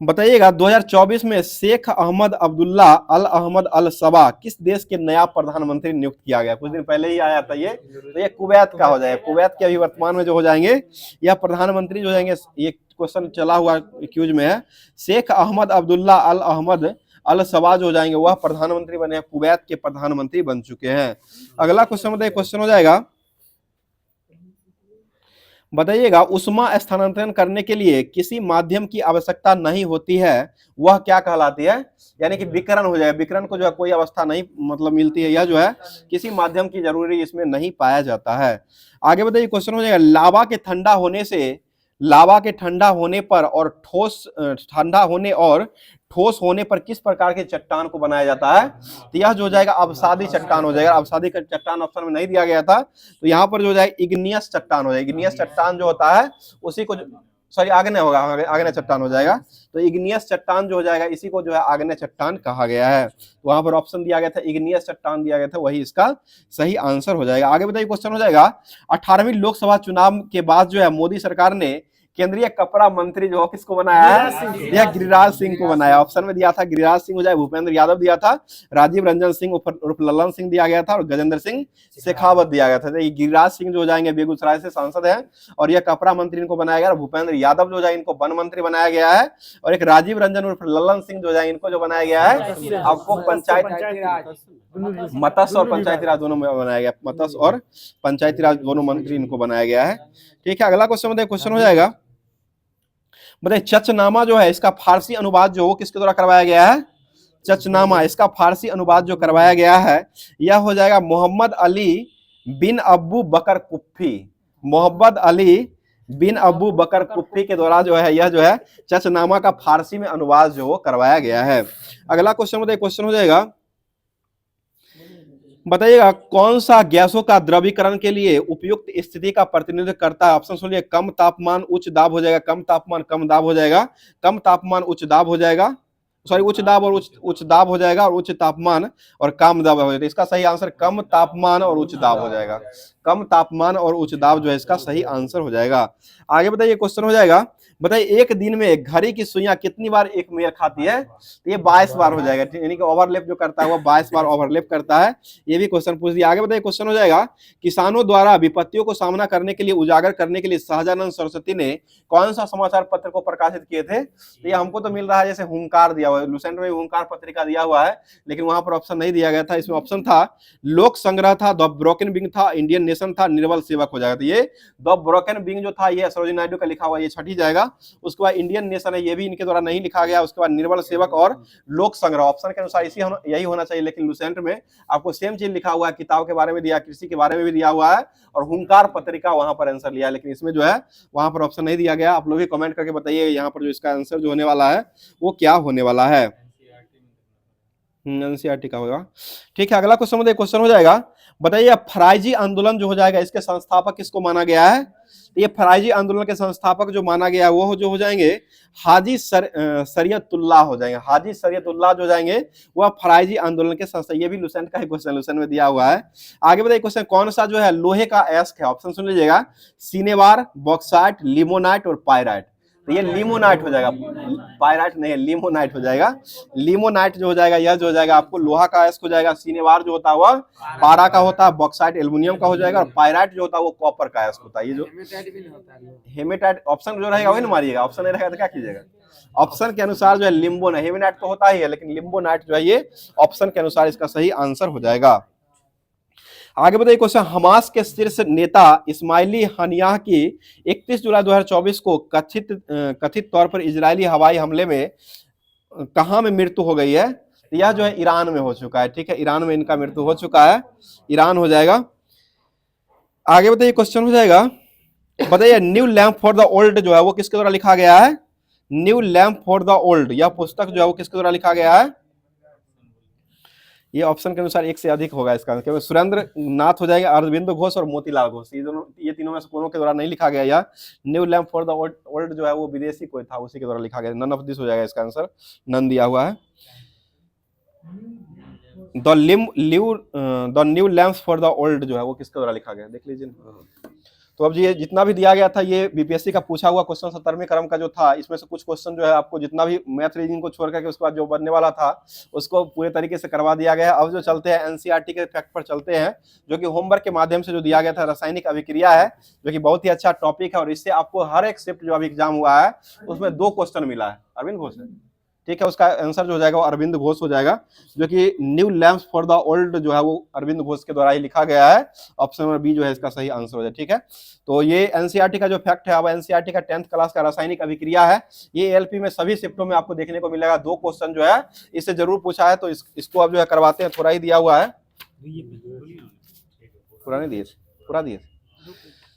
बताइएगा 2024 में शेख अहमद अब्दुल्ला अल अहमद अल सबा किस देश के नया प्रधानमंत्री नियुक्त किया गया? कुछ दिन पहले ही आया था ये, तो ये कुवैत का हो जाएगा। कुवैत के अभी वर्तमान में जो हो जाएंगे यह प्रधानमंत्री जो जाएंगे, ये क्वेश्चन चला हुआ क्यूज में है, शेख अहमद अब्दुल्ला अल अहमद अल सबा जो हो जाएंगे वह प्रधानमंत्री बने, कुवैत के प्रधानमंत्री बन चुके हैं। अगला क्वेश्चन बताइए, क्वेश्चन हो जाएगा, बताइएगा उष्मा स्थानांतरण करने के लिए किसी माध्यम की आवश्यकता नहीं होती है, वह क्या कहलाती है? यानी कि विकिरण हो जाएगा, विकिरण को जो है कोई अवस्था नहीं मतलब मिलती है, यह जो है किसी माध्यम की जरूरी इसमें नहीं पाया जाता है। आगे बताइए, क्वेश्चन हो जाएगा, लावा के ठंडा होने पर और ठंडा होने और ठोस होने पर किस प्रकार के चट्टान को बनाया जाता है? तो यह जो हो जाएगा अवसादी चट्टान हो जाएगा। अवसादी का चट्टान ऑप्शन में नहीं दिया गया था, तो यहाँ पर जो हो जाएगा इग्नियस चट्टान हो जाएगा। इग्नियस चट्टान जो होता है उसी को, सॉरी आग्नेय होगा, आग्नेय चट्टान हो जाएगा। तो इग्नियस चट्टान जो हो जाएगा इसी को जो है आग्नेय चट्टान कहा गया है। तो वहां पर ऑप्शन दिया गया था इग्नियस चट्टान दिया गया था, वही इसका सही आंसर हो जाएगा। आगे बताइए, क्वेश्चन हो जाएगा, 18वीं लोकसभा चुनाव के बाद जो है मोदी सरकार ने केंद्रीय कपड़ा मंत्री जो किसको बनाया है? यह गिरिराज सिंह को बनाया। ऑप्शन में दिया था गिरिराज सिंह हो जाए, भूपेंद्र यादव दिया था, राजीव रंजन सिंह उर्फ लल्लन सिंह दिया गया था, और गजेंद्र सिंह शेखावत दिया गया था। तो ये गिरिराज सिंह जो हो जाएंगे बेगूसराय से सांसद है, और यह कपड़ा मंत्री इनको बनाया गया। भूपेंद्र यादव जो जाए इनको वन मंत्री बनाया गया है, और एक राजीव रंजन उर्फ लल्लन सिंह जो जाए इनको जो बनाया गया है आपको पंचायत, मत्स्य और पंचायती राज दोनों में बनाया गया, मत्स्य और पंचायती राज दोनों मंत्री इनको बनाया गया है। ठीक है, अगला क्वेश्चन बताइए, क्वेश्चन हो जाएगा, बताइए चचनामा जो है इसका फारसी अनुवाद जो किसके द्वारा करवाया गया है? चचनामा, इसका फारसी अनुवाद जो करवाया गया है यह हो जाएगा मोहम्मद अली बिन अबू बकर कुफ्फी। मोहम्मद अली बिन अबू बकर कुफ्फी के द्वारा जो है यह जो है चचनामा का फारसी में अनुवाद जो करवाया गया है। अगला क्वेश्चन बताइए, क्वेश्चन हो जाएगा, बताइएगा कौन सा गैसों का द्रवीकरण के लिए उपयुक्त स्थिति का प्रतिनिधित्व करता है? ऑप्शन सुनिए, कम तापमान उच्च दाब हो जाएगा, कम तापमान कम दाब हो जाएगा, कम तापमान उच्च दाब हो जाएगा, सॉरी उच्च दाब और उच्च दाब हो जाएगा, और उच्च तापमान और कम दाब हो जाएगा। इसका सही आंसर कम तापमान और उच्च दाब हो जाएगा। कम तापमान और उच्च दाब जो है इसका सही आंसर हो जाएगा। आगे बताइए, क्वेश्चन हो जाएगा, बताइए एक दिन में घड़ी की सुइयां कितनी बार एक मेल खाती है? तो ये 22 बार हो जाएगा, यानी कि ओवरलैप जो करता है वो 22 बार ओवरलैप करता है। ये भी क्वेश्चन पूछ दिया। आगे बताइए, क्वेश्चन हो जाएगा, किसानों द्वारा विपत्तियों को सामना करने के लिए उजागर करने के लिए सहजानंद सरस्वती ने कौन सा समाचार पत्र को प्रकाशित किए थे? तो ये हमको तो मिल रहा है जैसे हुंकार दिया हुआ है, लुसेंट में हुंकार पत्रिका दिया हुआ है, लेकिन वहां पर ऑप्शन नहीं दिया गया था। इसमें ऑप्शन था लोक संग्रह था, द ब्रोकन विंग था, इंडियन नेशन था, निर्बल सेवक हो जाएगा। तो ये द ब्रोकन विंग जो था ये सरोजिनी नायडू का लिखा हुआ, ये छठी जाएगा। उसके बाद इंडियन नेशन है, ये भी इनके द्वारा नहीं लिखा गया। उसके बाद निर्बल सेवक और लोक संग्रह, ऑप्शन के अनुसार इसी यही होना चाहिए, लेकिन लुसेंट में आपको सेम चीज लिखा हुआ है, किताब के बारे में दिया, कृषि के बारे में भी दिया हुआ है, और हुंकार पत्रिका वहां पर आंसर लिया, लेकिन इसमें जो है वहां पर ऑप्शन नहीं दिया गया। आप लोग भी कमेंट करके बताइए यहाँ पर जो इसका आंसर जो होने वाला है वो क्या होने वाला है। एनसीईआरटी का होगा। ठीक है, अगला क्वेश्चन बताइए, क्वेश्चन हो जाएगा, बताइए फराइजी आंदोलन जो हो जाएगा इसके संस्थापक किसको माना गया है? ये फराइजी आंदोलन के संस्थापक जो माना गया है वो जो हो जाएंगे हाजी शरीयतुल्लाह हो जाएंगे। हाजी शरीयतुल्लाह जो जाएंगे वह फराइजी आंदोलन के संस्था, ये भी लुसेंट का ही क्वेश्चन लुसेंट में दिया हुआ है। आगे बताइए, क्वेश्चन कौन सा जो है लोहे का अयस्क है? ऑप्शन सुन लीजिएगा, सिनेवार, बॉक्साइट, लिमोनाइट और पायराइट। तो ये लिमोनाइट हो जाएगा, पायराइट नहीं है, लिमोनाइट हो जाएगा। लिमोनाइट जो हो जाएगा यह जो हो जाएगा आपको लोहा का अयस्क हो जाएगा, सिनेवार जो होता है वह पारा का होता है, बॉक्साइट एल्युमिनियम का हो जाएगा, और पायराइट जो होता है वो कॉपर का अयस्क होता है। ये जो हेमेटाइट ऑप्शन जो रहेगा वही ना मारिएगा, ऑप्शन नहीं रहेगा तो क्या कीजिएगा? ऑप्शन के अनुसार जो है लिम्बो, हेमेटाइट तो होता ही है, लेकिन लिम्बोनाइट जो है ये ऑप्शन के अनुसार इसका सही आंसर हो जाएगा। आगे बताइए, क्वेश्चन हमास के शीर्ष नेता इस्माइली हनियाह की 31 जुलाई 2024 को कथित तौर पर इजरायली हवाई हमले में कहां में मृत्यु हो गई है? तो यह जो है ईरान में हो चुका है। ठीक है, ईरान में इनका मृत्यु हो चुका है, ईरान हो जाएगा। आगे बताइए, क्वेश्चन हो जाएगा, बताइए new lamp for the old जो है वो किसके द्वारा लिखा गया है? New lamp for the old, यह पुस्तक जो है वो किसके द्वारा लिखा गया है? ये ऑप्शन के अनुसार एक से अधिक होगा इसका आंसर, क्योंकि सुरेंद्र नाथ हो जाएगा, अरविंद घोष और मोतीलाल घोष, ये तीनों में से कोनो के द्वारा नहीं लिखा गया। या new lamp for the world जो है वो विदेशी कोई था, उसी के द्वारा लिखा गया। नन ऑफ दिस हो जाएगा इसका आंसर, नन दिया हुआ है। The new lamps for the old जो है वो किसके द्वारा लिखा गया, देख लीजिए। तो अब ये जितना भी दिया गया था ये बीपीएससी का पूछा हुआ क्वेश्चन 70वें क्रम का जो था, इसमें से कुछ क्वेश्चन जो है आपको जितना भी मैथ रीजनिंग को छोड़ करके उसके बाद जो बनने वाला था उसको पूरे तरीके से करवा दिया गया है। अब जो चलते हैं एनसीईआरटी के फैक्ट पर चलते हैं, जो कि होमवर्क के माध्यम से जो दिया गया था, रासायनिक अभिक्रिया है, जो कि बहुत ही अच्छा टॉपिक है और इससे आपको हर एक शिफ्ट जो अभी एग्जाम हुआ है उसमें 2 क्वेश्चन मिला है। अरविंद घोष है, ठीक है, उसका आंसर जो हो जाएगा वो अरविंद घोष हो जाएगा, जो कि new lamps for the old जो है वो अरविंद घोष के द्वारा ही लिखा गया है। ऑप्शन नंबर बी जो है इसका सही आंसर हो जाए, ठीक है। तो ये एनसीईआरटी का जो फैक्ट है, अब एनसीईआरटी का 10th क्लास का रासायनिक अभिक्रिया है, ये एलपी में सभी शिफ्टों में आपको देखने को मिलेगा। 2 क्वेश्चन जो है इससे जरूर पूछा है, तो इसको अब जो है करवाते हैं। थोड़ा ही दिया हुआ है, पूरा नहीं दिए, पूरा दिए।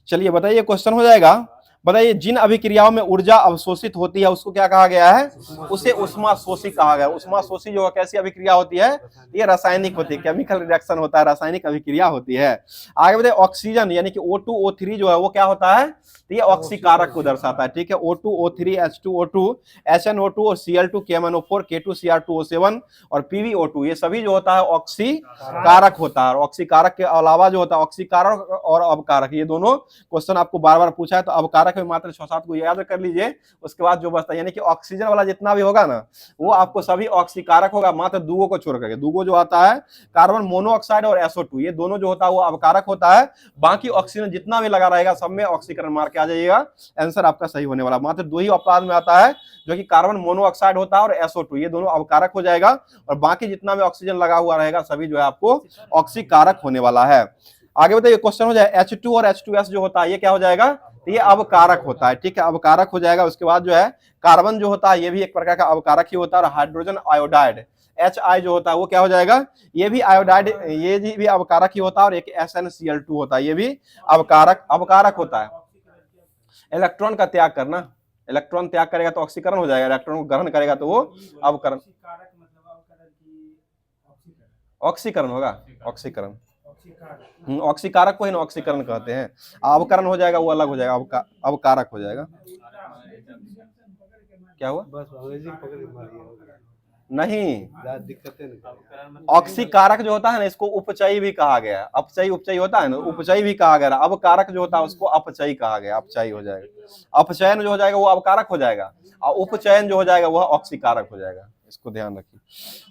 चलिए बताइए, क्वेश्चन हो जाएगा, बताइए जिन अभिक्रियाओं में ऊर्जा अवशोषित होती है उसको क्या कहा गया है, उसे उष्मा शोषी कहा गया है। उष्मा शोषी जो कैसी अभिक्रिया होती है, ये रासायनिक होती है, केमिकल रिएक्शन होता है, रासायनिक अभिक्रिया होती है। आगे बताइए ऑक्सीजन यानी कि O2O3 जो है वो क्या होता है, तो ये ऑक्सीकारक को दर्शाता है, ठीक है। O2O3 H2O2 HNO2 और Cl2 KMNO4 K2Cr2O7 और PbO2 ये सभी जो होता है ऑक्सीकारक होता है। और ऑक्सीकारक के अलावा जो होता है ऑक्सीकारक और अवकारक, ये दोनों क्वेश्चन आपको बार बार पूछा है, तो अवकारक में मात्र 6-7 को याद कर लीजिए। उसके बाद जो बचता है यानी कि ऑक्सीजन वाला जितना भी होगा ना वो आपको सभी ऑक्सीकारक होगा, मात्र दूगो को छोड़ करके। दूगो जो आता है कार्बन मोनोऑक्साइड और SO2, ये दोनों जो होता है वो अवकारक होता है। बाकी ऑक्सीजन जितना भी लगा रहेगा सब में ऑक्सीकरण मार के आ जाइएगा, आंसर आपका सही होने वाला। मात्र 2 ही अपवाद में आता है, जो कि कार्बन मोनोऑक्साइड होता है और SO2, ये दोनों अवकारक हो जाएगा। और बाकी जितना भी ऑक्सीजन लगा हुआ रहेगा सभी जो है आपको ऑक्सीकारक होने वाला है। आगे बताइए, क्वेश्चन हो जाए H2 और H2S जो होता है ये क्या हो जाएगा, तो ये अवकारक होता है, ठीक है, अवकारक हो जाएगा। उसके बाद जो है कार्बन जो होता है ये भी एक प्रकार का अवकारक ही होता है। और हाइड्रोजन आयोडाइड HI जो होता है वो क्या हो जाएगा, ये भी आयोडाइड, ये भी अवकारक ही होता है। और एक SnCl2 होता है, ये भी अवकारक होता है। इलेक्ट्रॉन का त्याग करना, इलेक्ट्रॉन त्याग करेगा तो ऑक्सीकरण हो जाएगा, इलेक्ट्रॉन को ग्रहण करेगा तो वो अवकरण, ऑक्सीकरण होगा, ऑक्सीकरण, ऑक्सीकारक को ही ना ऑक्सीकरण कहते हैं। अवकरण हो जाएगा वो अलग हो जाएगा, अवकारक हो जाएगा। क्या हुआ, नहीं, ऑक्सीकारक जो होता है ना इसको उपचयी भी कहा गया, अपचयी उपचयी होता है ना, उपचयी भी कहा गया। अब कारक जो होता है उसको अपचयी कहा गया, अपचयी हो जाएगा। अपचयन जो हो जाएगा वो अवकारक हो जाएगा और उपचयन जो हो जाएगा वह ऑक्सीकारक हो जाएगा, इसको ध्यान रखिए।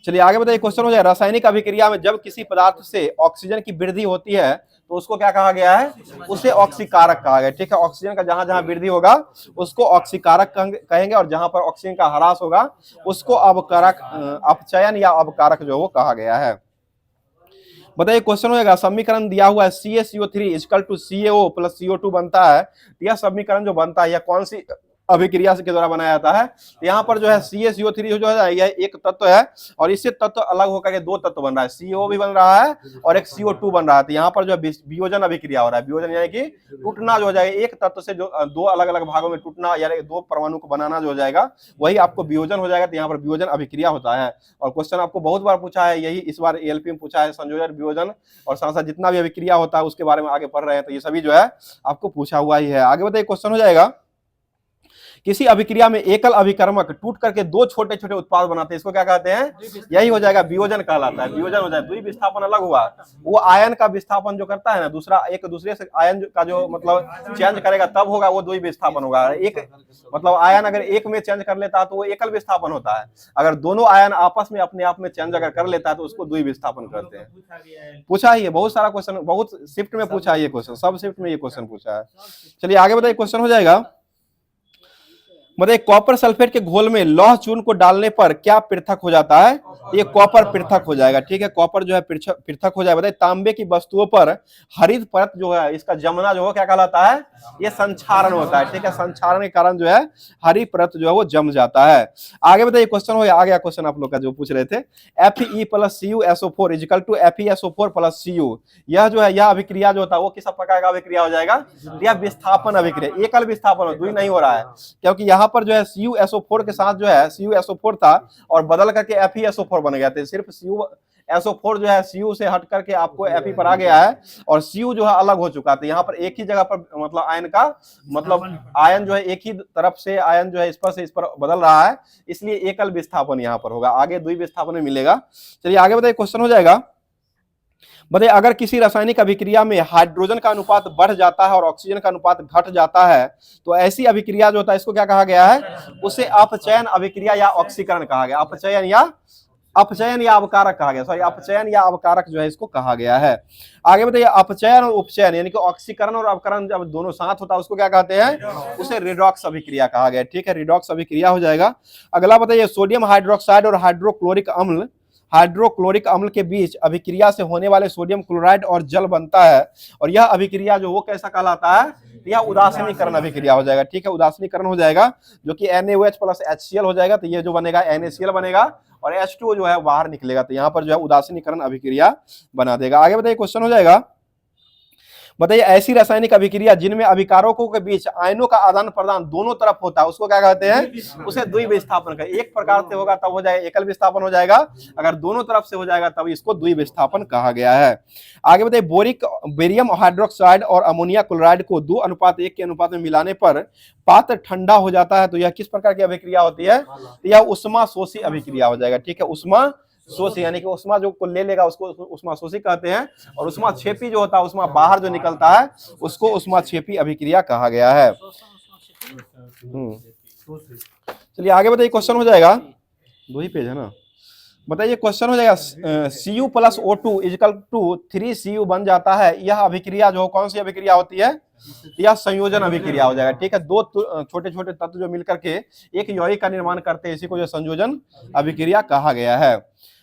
चलिए आगे बताइए, क्वेश्चन हो जाए रासायनिक अभिक्रिया में जब किसी पदार्थ से ऑक्सीजन की वृद्धि होती है तो उसको क्या कहा गया है, उसे ऑक्सीकारक कहा गया, ठीक है। ऑक्सीजन का जहां जहां वृद्धि होगा उसको ऑक्सीकारक कहेंगे और जहां पर ऑक्सीजन का ह्रास होगा उसको अवकारक, अपचयन या अवकारक जो वो कहा गया है। बताइए, क्वेश्चन हो जाएगा, समीकरण दिया हुआ है CaCO3 = CaO + CO2 बनता है। यह समीकरण जो बनता है यह कौन सी अभिक्रिया के द्वारा बनाया जाता है, यहाँ पर जो है CaCO3 जो है यह एक तत्व है और इससे तत्व अलग होकर के 2 तत्व बन रहा है, CO भी बन रहा है और एक CO2 बन रहा है। तो यहाँ पर जो है वियोजन अभिक्रिया हो रहा है, वियोजन यानी कि टूटना जो हो जाएगा, एक तत्व से जो 2 अलग अलग भागों में टूटना यानी 2 परमाणु को बनाना जो हो जाएगा वही आपको वियोजन हो जाएगा। तो यहाँ पर वियोजन अभिक्रिया होता है और क्वेश्चन आपको बहुत बार पूछा है, यही इस बार एएलपी में पूछा है, संयोजन, वियोजन और साथ साथ जितना भी अभिक्रिया होता है उसके बारे में आगे पढ़ रहे हैं, तो ये सभी जो है आपको पूछा हुआ ही है। आगे बताइए, क्वेश्चन हो जाएगा, किसी अभिक्रिया में एकल अभिकर्मक टूट करके 2 छोटे छोटे उत्पाद बनाते हैं, इसको क्या कहते हैं, यही हो जाएगा वियोजन कहलाता है। वियोजन हो जाए, द्वि विस्थापन अलग हुआ, वो आयन का विस्थापन जो करता है ना, दूसरा एक दूसरे से आयन का जो मतलब चेंज करेगा तब होगा वो द्वि विस्थापन होगा। एक मतलब आयन अगर एक में चेंज कर लेता है तो वो एकल विस्थापन होता है, अगर दोनों आयन आपस में अपने आप में चेंज अगर कर लेता है तो उसको द्वि विस्थापन करते हैं। पूछा ही है, बहुत सारा क्वेश्चन, बहुत शिफ्ट में पूछा है ये क्वेश्चन, सब शिफ्ट में ये क्वेश्चन पूछा है। चलिए आगे बताइए, क्वेश्चन हो जाएगा, मतलब कॉपर सल्फेट के घोल में लौह चूर्ण को डालने पर क्या पृथक हो जाता है, ये कॉपर पृथक हो जाएगा, ठीक है, कॉपर जो है पृथक हो जाएगा। बताइए, तांबे की वस्तुओं पर हरित परत जो है इसका जमना जो है क्या कहलाता है, ये संक्षारण होता है, ठीक है, संक्षारण के कारण जो है हरी परत जो है वो जम जाता है। आगे बताइए, क्वेश्चन हो आ गया, क्वेश्चन आप लोग का जो पूछ रहे थे, Fe + CuSO4 = FeSO4 + Cu, यह जो है यह अभिक्रिया जो होता है वो किस प्रकार का अभिक्रिया हो जाएगा, यह विस्थापन अभिक्रिया, एकल विस्थापन, द्वि नहीं हो रहा है, क्योंकि यहाँ पर जो है CuSO4 के साथ जो है CuSO4 था और बदल करके FeSO4 बन गया था, सिर्फ SO4 जो है Cu से हट करके आपको Fe पर आ गया है और Cu जो है अलग हो चुका था। यहाँ पर एक ही जगह पर मतलब आयन का मतलब आयन जो है एक ही तरफ से आयन जो है इस पर से इस पर बदल रहा है, इसलिए एकल विस्थापन यहाँ पर होगा, आगे द्वि विस्थापन में मिलेगा। चलिए आगे बताइए, क्वेश्चन हो जाएगा। बताइए अगर किसी रासायनिक अभिक्रिया में हाइड्रोजन का अनुपात बढ़ जाता है और ऑक्सीजन का अनुपात घट जाता है तो ऐसी अभिक्रिया जो होता है इसको क्या कहा गया है? उसे अपचयन अभिक्रिया या ऑक्सीकरण कहा गया। अपचयन या अवकारक कहा गया, सॉरी अपचयन या अवकारक जो है इसको कहा गया है। आगे बताइए अपचयन और उपचयन यानी कि ऑक्सीकरण और अवकरण जब दोनों साथ होता है उसको क्या कहते हैं? उसे रिडॉक्स अभिक्रिया कहा गया। ठीक है, रिडॉक्स अभिक्रिया हो जाएगा। अगला बताइए सोडियम हाइड्रोक्साइड और हाइड्रोक्लोरिक अम्ल के बीच अभिक्रिया से होने वाले सोडियम क्लोराइड और जल बनता है और यह अभिक्रिया जो वो कैसा कहलाता है? यह उदासीनीकरण अभिक्रिया हो जाएगा। ठीक है, उदासीनीकरण हो जाएगा जो कि NaOH प्लस HCl हो जाएगा, तो ये जो बनेगा NaCl बनेगा और H2O जो है बाहर निकलेगा, तो यहाँ पर जो है उदासीनीकरण अभिक्रिया बना देगा। आगे बताइए, क्वेश्चन हो जाएगा। बताइए ऐसी रासायनिक अभिक्रिया जिनमें अभिकारकों के बीच आयनों का आदान प्रदान दोनों तरफ होता है उसको क्या कहते हैं? उसे द्विविस्थापन का। एक प्रकार से होगा तब हो जाएगा एकल विस्थापन हो जाएगा, अगर दोनों तरफ से हो जाएगा तब इसको द्विविस्थापन कहा गया है। आगे बताइए बेरियम हाइड्रोक्साइड और अमोनिया क्लोराइड को 2:1 के अनुपात में मिलाने पर पात्र ठंडा हो जाता है, तो यह किस प्रकार की अभिक्रिया होती है? तो यह उष्माशोषी अभिक्रिया हो जाएगा। ठीक है, उष्माशोषी यानी कि उष्मा जो को ले लेगा उसको उष्माशोषी कहते हैं और उष्माक्षेपी जो होता है उष्मा बाहर जो निकलता है उसको उष्माक्षेपी अभिक्रिया कहा गया है। चलिए आगे बताइए, क्वेश्चन हो जाएगा। 2 ही पेज है ना। बताइए क्वेश्चन हो जाएगा Cu plus O2 is equal to 3Cu बन जाता है, यह अभिक्रिया जो कौन सी अभिक्रिया होती है? यह संयोजन अभिक्रिया हो जाएगा। ठीक है, दो छोटे छोटे तत्व जो मिलकर के एक यौगिक का निर्माण करते हैं, इसी को जो संयोजन अभिक्रिया कहा गया है।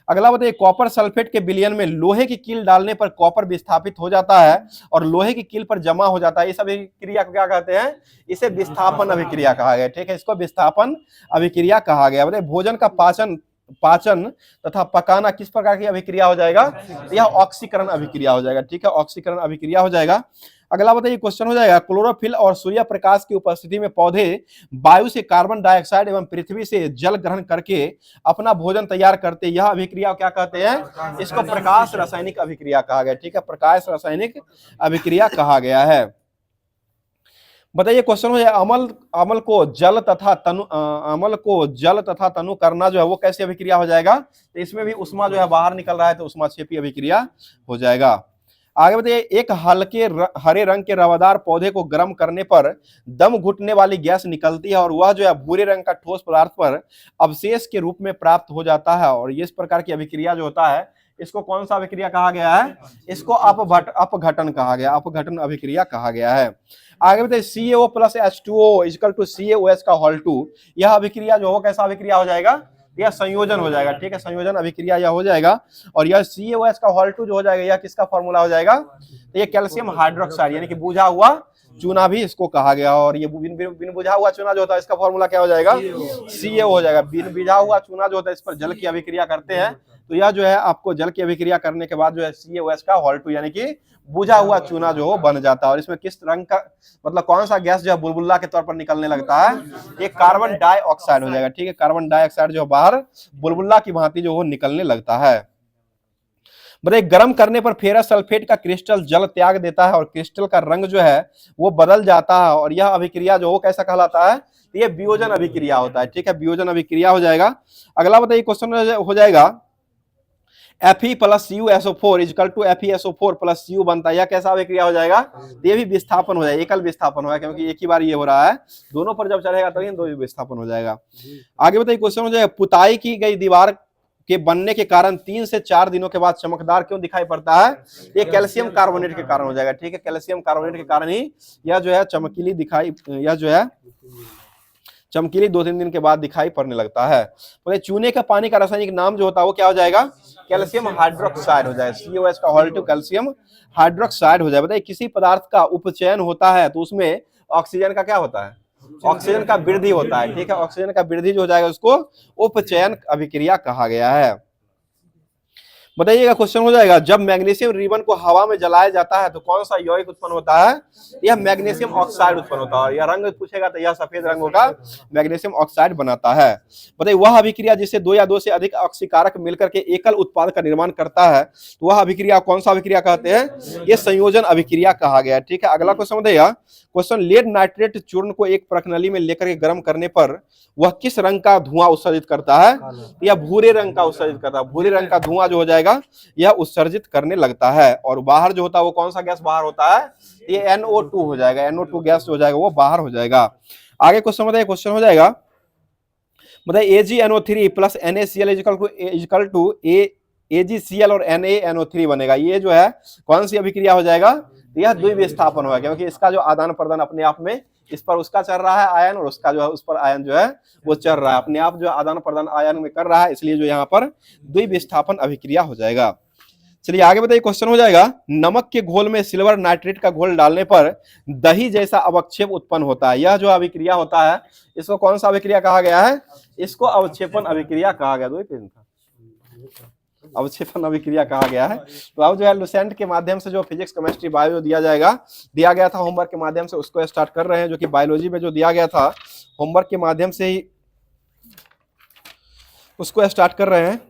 अगला बताइए कॉपर सल्फेट के विलयन में लोहे की कील डालने पर कॉपर विस्थापित हो जाता है और लोहे की कील पर जमा हो जाता है, इस अभिक्रिया को क्या कहते हैं? इसे विस्थापन अभिक्रिया कहा गया। ठीक है, इसको विस्थापन अभिक्रिया कहा गया। बताइए भोजन का पाचन तथा पकाना किस प्रकार की अभिक्रिया हो जाएगा? यह ऑक्सीकरण अभिक्रिया हो जाएगा। ठीक है, ऑक्सीकरण अभिक्रिया हो जाएगा। अगला बताइए क्वेश्चन हो जाएगा क्लोरोफिल और सूर्य प्रकाश की उपस्थिति में पौधे वायु से कार्बन डाइऑक्साइड एवं पृथ्वी से जल ग्रहण करके अपना भोजन तैयार करते, यह अभिक्रिया क्या कहते हैं? इसको प्रकाश रासायनिक अभिक्रिया कहा गया। ठीक है, प्रकाश रासायनिक अभिक्रिया कहा गया है। बताइए क्वेश्चन हो जाए अमल को जल तथा तनु करना जो है वो कैसी अभिक्रिया हो जाएगा? तो इसमें भी उष्मा जो है बाहर निकल रहा है तो उष्माक्षेपी अभिक्रिया हो जाएगा। आगे बताइए एक हल्के हरे रंग के रवादार पौधे को गर्म करने पर दम घुटने वाली गैस निकलती है और वह जो है भूरे रंग का ठोस पदार्थ पर अवशेष के रूप में प्राप्त हो जाता है और इस प्रकार की अभिक्रिया जो होता है इसको कौन सा अभिक्रिया कहा गया है? इसको अपघटन कहा गया, अपघटन अभिक्रिया कहा गया है। आगे बताइए CaO plus H2O equal to CaOH का होल 2, यह अभिक्रिया जो हो कैसा अभिक्रिया हो जाएगा? यह संयोजन हो जाएगा। ठीक है, संयोजन अभिक्रिया यह हो जाएगा और यह CaOH का होल 2 जो हो जाएगा यह किसका फॉर्मूला हो जाएगा? तो ये कैल्शियम हाइड्रोक्साइड यानी कि बुझा हुआ चूना भी इसको कहा गया और ये बिन बुझा हुआ चूना जो होता है इसका फॉर्मूला क्या हो जाएगा? CaO हो जाएगा। बिन बुझा हुआ चूना जो होता है इस पर जल की अभिक्रिया करते हैं तो यह जो है आपको जल की अभिक्रिया करने के बाद जो है CaOH का होल 2 यानी कि बुझा हुआ चूना जो हो बन जाता है और इसमें किस रंग का मतलब कौन सा गैस जो है बुलबुला के तौर पर निकलने लगता है? ये कार्बन डाइऑक्साइड हो जाएगा। ठीक है, कार्बन डाइऑक्साइड जो बाहर बुलबुला की भांति जो हो निकलने लगता है। बताइए गर्म करने पर फेरस सल्फेट का क्रिस्टल जल त्याग देता है और क्रिस्टल का रंग जो है वो बदल जाता है और यह अभिक्रिया जो हो कैसा कहलाता है? तो ये वियोजन अभिक्रिया होता है। ठीक है, वियोजन अभिक्रिया हो जाएगा। अगला बताइए क्वेश्चन हो जाएगा Fe plus CuSO4 equal to FeSO4 plus Cu बनता है, यह कैसा अभिक्रिया हो जाएगा? ये भी विस्थापन हो जाएगा, एकल विस्थापन होगा क्योंकि एक ही बार ये हो रहा है, दोनों पर जब चढ़ेगा तभी दो विस्थापन हो जाएगा। आगे बताइए क्वेश्चन हो जाएगा पुताई की गई दीवार के बनने के कारण 3 से 4 दिनों के बाद चमकदार क्यों दिखाई पड़ता है? ये कैल्शियम कार्बोनेट के कारण हो जाएगा। ठीक है, कैल्शियम कार्बोनेट के कारण ही यह जो है चमकीली दिखाई, यह जो है चमकीली 2-3 दिन के बाद दिखाई पड़ने लगता है। तो चूने का पानी का रासायनिक नाम जो होता है वो क्या हो जाएगा? कैल्शियम हाइड्रोक्साइड हो जाएगा। CaOH का होल 2 कैल्शियम हाइड्रोक्साइड हो जाएगा। बताइए किसी पदार्थ का उपचयन होता है तो उसमें ऑक्सीजन का क्या होता है? ऑक्सीजन का वृद्धि होता है। ठीक है, ऑक्सीजन का वृद्धि जो हो जाएगा उसको उपचयन अभिक्रिया कहा गया है। बताइएगा, क्वेश्चन हो जाएगा, जब मैग्नीशियम रिबन को हवा में जलाया जाता है तो कौन सा यौगिक उत्पन्न होता है? यह मैग्नीशियम ऑक्साइड उत्पन्न होता है। यह रंग पूछेगा तो यह सफेद रंग होगा, मैग्नीशियम ऑक्साइड बनाता है। बताइए, वह अभिक्रिया जिससे दो या दो से अधिक ऑक्सीकारक मिलकर के एकल उत्पाद का निर्माण करता है, तो वह अभिक्रिया कौन सा अभिक्रिया कहते हैं? यह संयोजन अभिक्रिया कहा गया है। ठीक है, अगला क्वेश्चन बताइएगा, क्वेश्चन, लेड नाइट्रेट चूर्ण को एक प्रखनली में लेकर के गर्म करने पर वह किस रंग का धुआं उत्सर्जित करता है? या भूरे रंग का उत्सर्जित करता है। भूरे रंग का धुआं जो हो जाएगा यह उत्सर्जित करने लगता है, और बाहर जो होता है वो कौन सा गैस बाहर होता है? ये NO2 हो जाएगा, NO2 गैस जो हो जाएगा वो बाहर हो जाएगा। आगे क्वेश्चन बताइए, क्वेश्चन हो जाएगा, बताइए AgNO3 plus NaCl equal to AgCl और NaNO3 बनेगा। ये जो है कौन सी अभिक्रिया हो जाएगा? यह द्विविस्थापन होगा, क्योंकि इसका जो आदान प्रदान अपने आप में, इस पर उसका चल रहा है आयन, और उसका जो है उस पर आयन जो है वो चल रहा है, अपने आप जो आदान प्रदान आयन में कर रहा है, इसलिए जो यहाँ पर द्विविस्थापन अभिक्रिया हो जाएगा। चलिए आगे बताइए, क्वेश्चन हो जाएगा, नमक के घोल में सिल्वर नाइट्रेट का घोल डालने पर दही जैसा अवक्षेप उत्पन्न होता है। यह जो अभिक्रिया होता है इसको कौन सा अभिक्रिया कहा गया है? इसको अवक्षेपन अभिक्रिया कहा गया। अवक्षेपन अभिक्रिया कहा गया है। तो अब जो है लुसेंट के माध्यम से जो फिजिक्स केमिस्ट्री बायो दिया गया था होमवर्क के माध्यम से, उसको स्टार्ट कर रहे हैं, जो कि बायोलॉजी में जो दिया गया था होमवर्क के माध्यम से ही उसको स्टार्ट कर रहे हैं।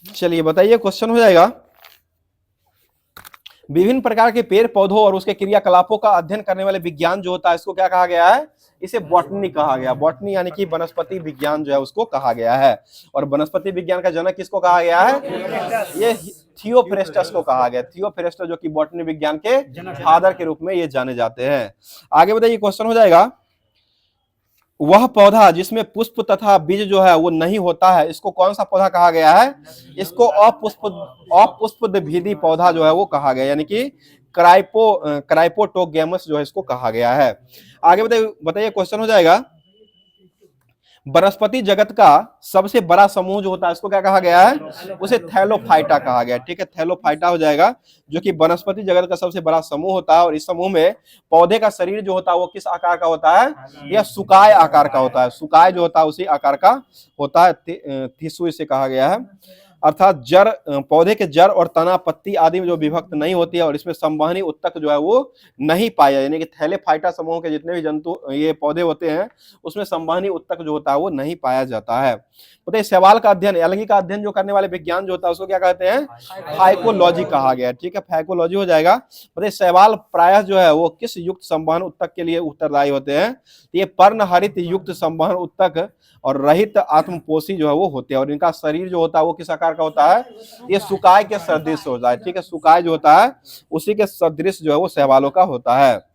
चलिए बताइए, क्वेश्चन हो जाएगा, विभिन्न प्रकार के पेड़ पौधों और उसके क्रियाकलापों का अध्ययन करने वाले विज्ञान जो होता है इसको क्या कहा गया है? इसे बॉटनी कहा गया। बॉटनी यानी कि वनस्पति विज्ञान जो है उसको कहा गया है। और वनस्पति विज्ञान का जनक किसको कहा गया है? ये थियोफ्रेस्टस को कहा गया। थियोफ्रेस्टस जो कि बॉटनी विज्ञान के फादर के रूप में ये जाने जाते हैं। आगे बताइए, क्वेश्चन हो जाएगा, वह पौधा जिसमें पुष्प तथा बीज जो है वो नहीं होता है, इसको कौन सा पौधा कहा गया है? इसको अपुष्पद्विधि पौधा जो है वो कहा गया, यानी कि क्राइपोटोगेमस जो है इसको कहा गया है। आगे बताइए, क्वेश्चन हो जाएगा, वनस्पति जगत का सबसे बड़ा समूह जो होता है इसको क्या कहा गया है? उसे थैलोफाइटा कहा गया। ठीक है, थैलोफाइटा हो जाएगा, जो कि वनस्पति जगत का सबसे बड़ा समूह होता है। और इस समूह में पौधे का शरीर जो होता है वो किस आकार का होता है? यह सुकाय आकार का होता है। सुकाय जो होता है उसी आकार का होता है, थिसु इसे कहा गया है। अर्थात जड़, पौधे के जड़ और तना, पत्ती आदि में जो विभक्त नहीं होती है, और इसमें संवहनी उत्तक जो है वो नहीं पाया, यानी कि थैलेफाइटा समूह के जितने भी जंतु ये पौधे होते हैं उसमें संवहनी उत्तक जो होता है वो नहीं पाया जाता है। बताइए, शैवाल का अध्ययन, एल्गी का अध्ययन जो करने वाले विज्ञान जो होता है उसको क्या कहते हैं? फाइकोलॉजी कहा गया। ठीक है, फाइकोलॉजी हो जाएगा। बताइए, शैवाल प्रायः जो है वो किस युक्त संवहन उत्तक के लिए उत्तरदायी होते हैं? ये पर्णहरित युक्त संवहन उत्तक और रहित आत्मपोषी जो है वो होते हैं। और इनका शरीर जो होता है वो किस आकार का होता है? ये सुकाय के सदृश होता है। ठीक है, सुकाय जो होता है उसी के सदृश जो है वो शैवालों का होता है।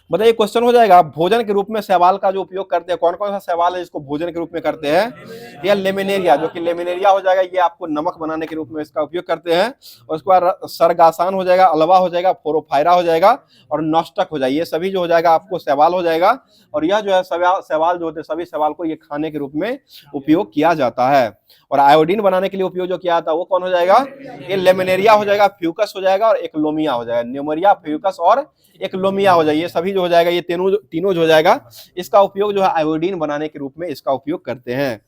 बताइए, क्वेश्चन हो जाएगा, भोजन के रूप में शैवाल का जो उपयोग करते हैं, कौन कौन सा शैवाल है जिसको भोजन के रूप में करते हैं? यह लेमिनेरिया, जो कि लेमिनेरिया हो जाएगा, ये आपको नमक बनाने के रूप में इसका उपयोग करते हैं। और उसके बाद सरगासान हो जाएगा, अलवा हो जाएगा, फोरोफायरा हो जाएगा, और नॉस्टक हो जाएगा। ये सभी जो हो जाएगा आपको शैवाल हो जाएगा। और यह जो है शैवाल जो होते हैं सभी शैवाल को ये खाने के रूप में उपयोग किया जाता है। और आयोडीन बनाने के लिए उपयोग जो किया जाता है वो कौन हो जाएगा? ये लेमिनेरिया हो जाएगा, फ्यूकस हो जाएगा, और एकलोमिया हो जाएगा। न्यूमरिया, फ्यूकस और एकलोमिया हो जाएगा, ये सभी जो हो जाएगा, ये तीनों जो हो जाएगा इसका उपयोग जो है आयोडीन बनाने के रूप में इसका उपयोग करते हैं।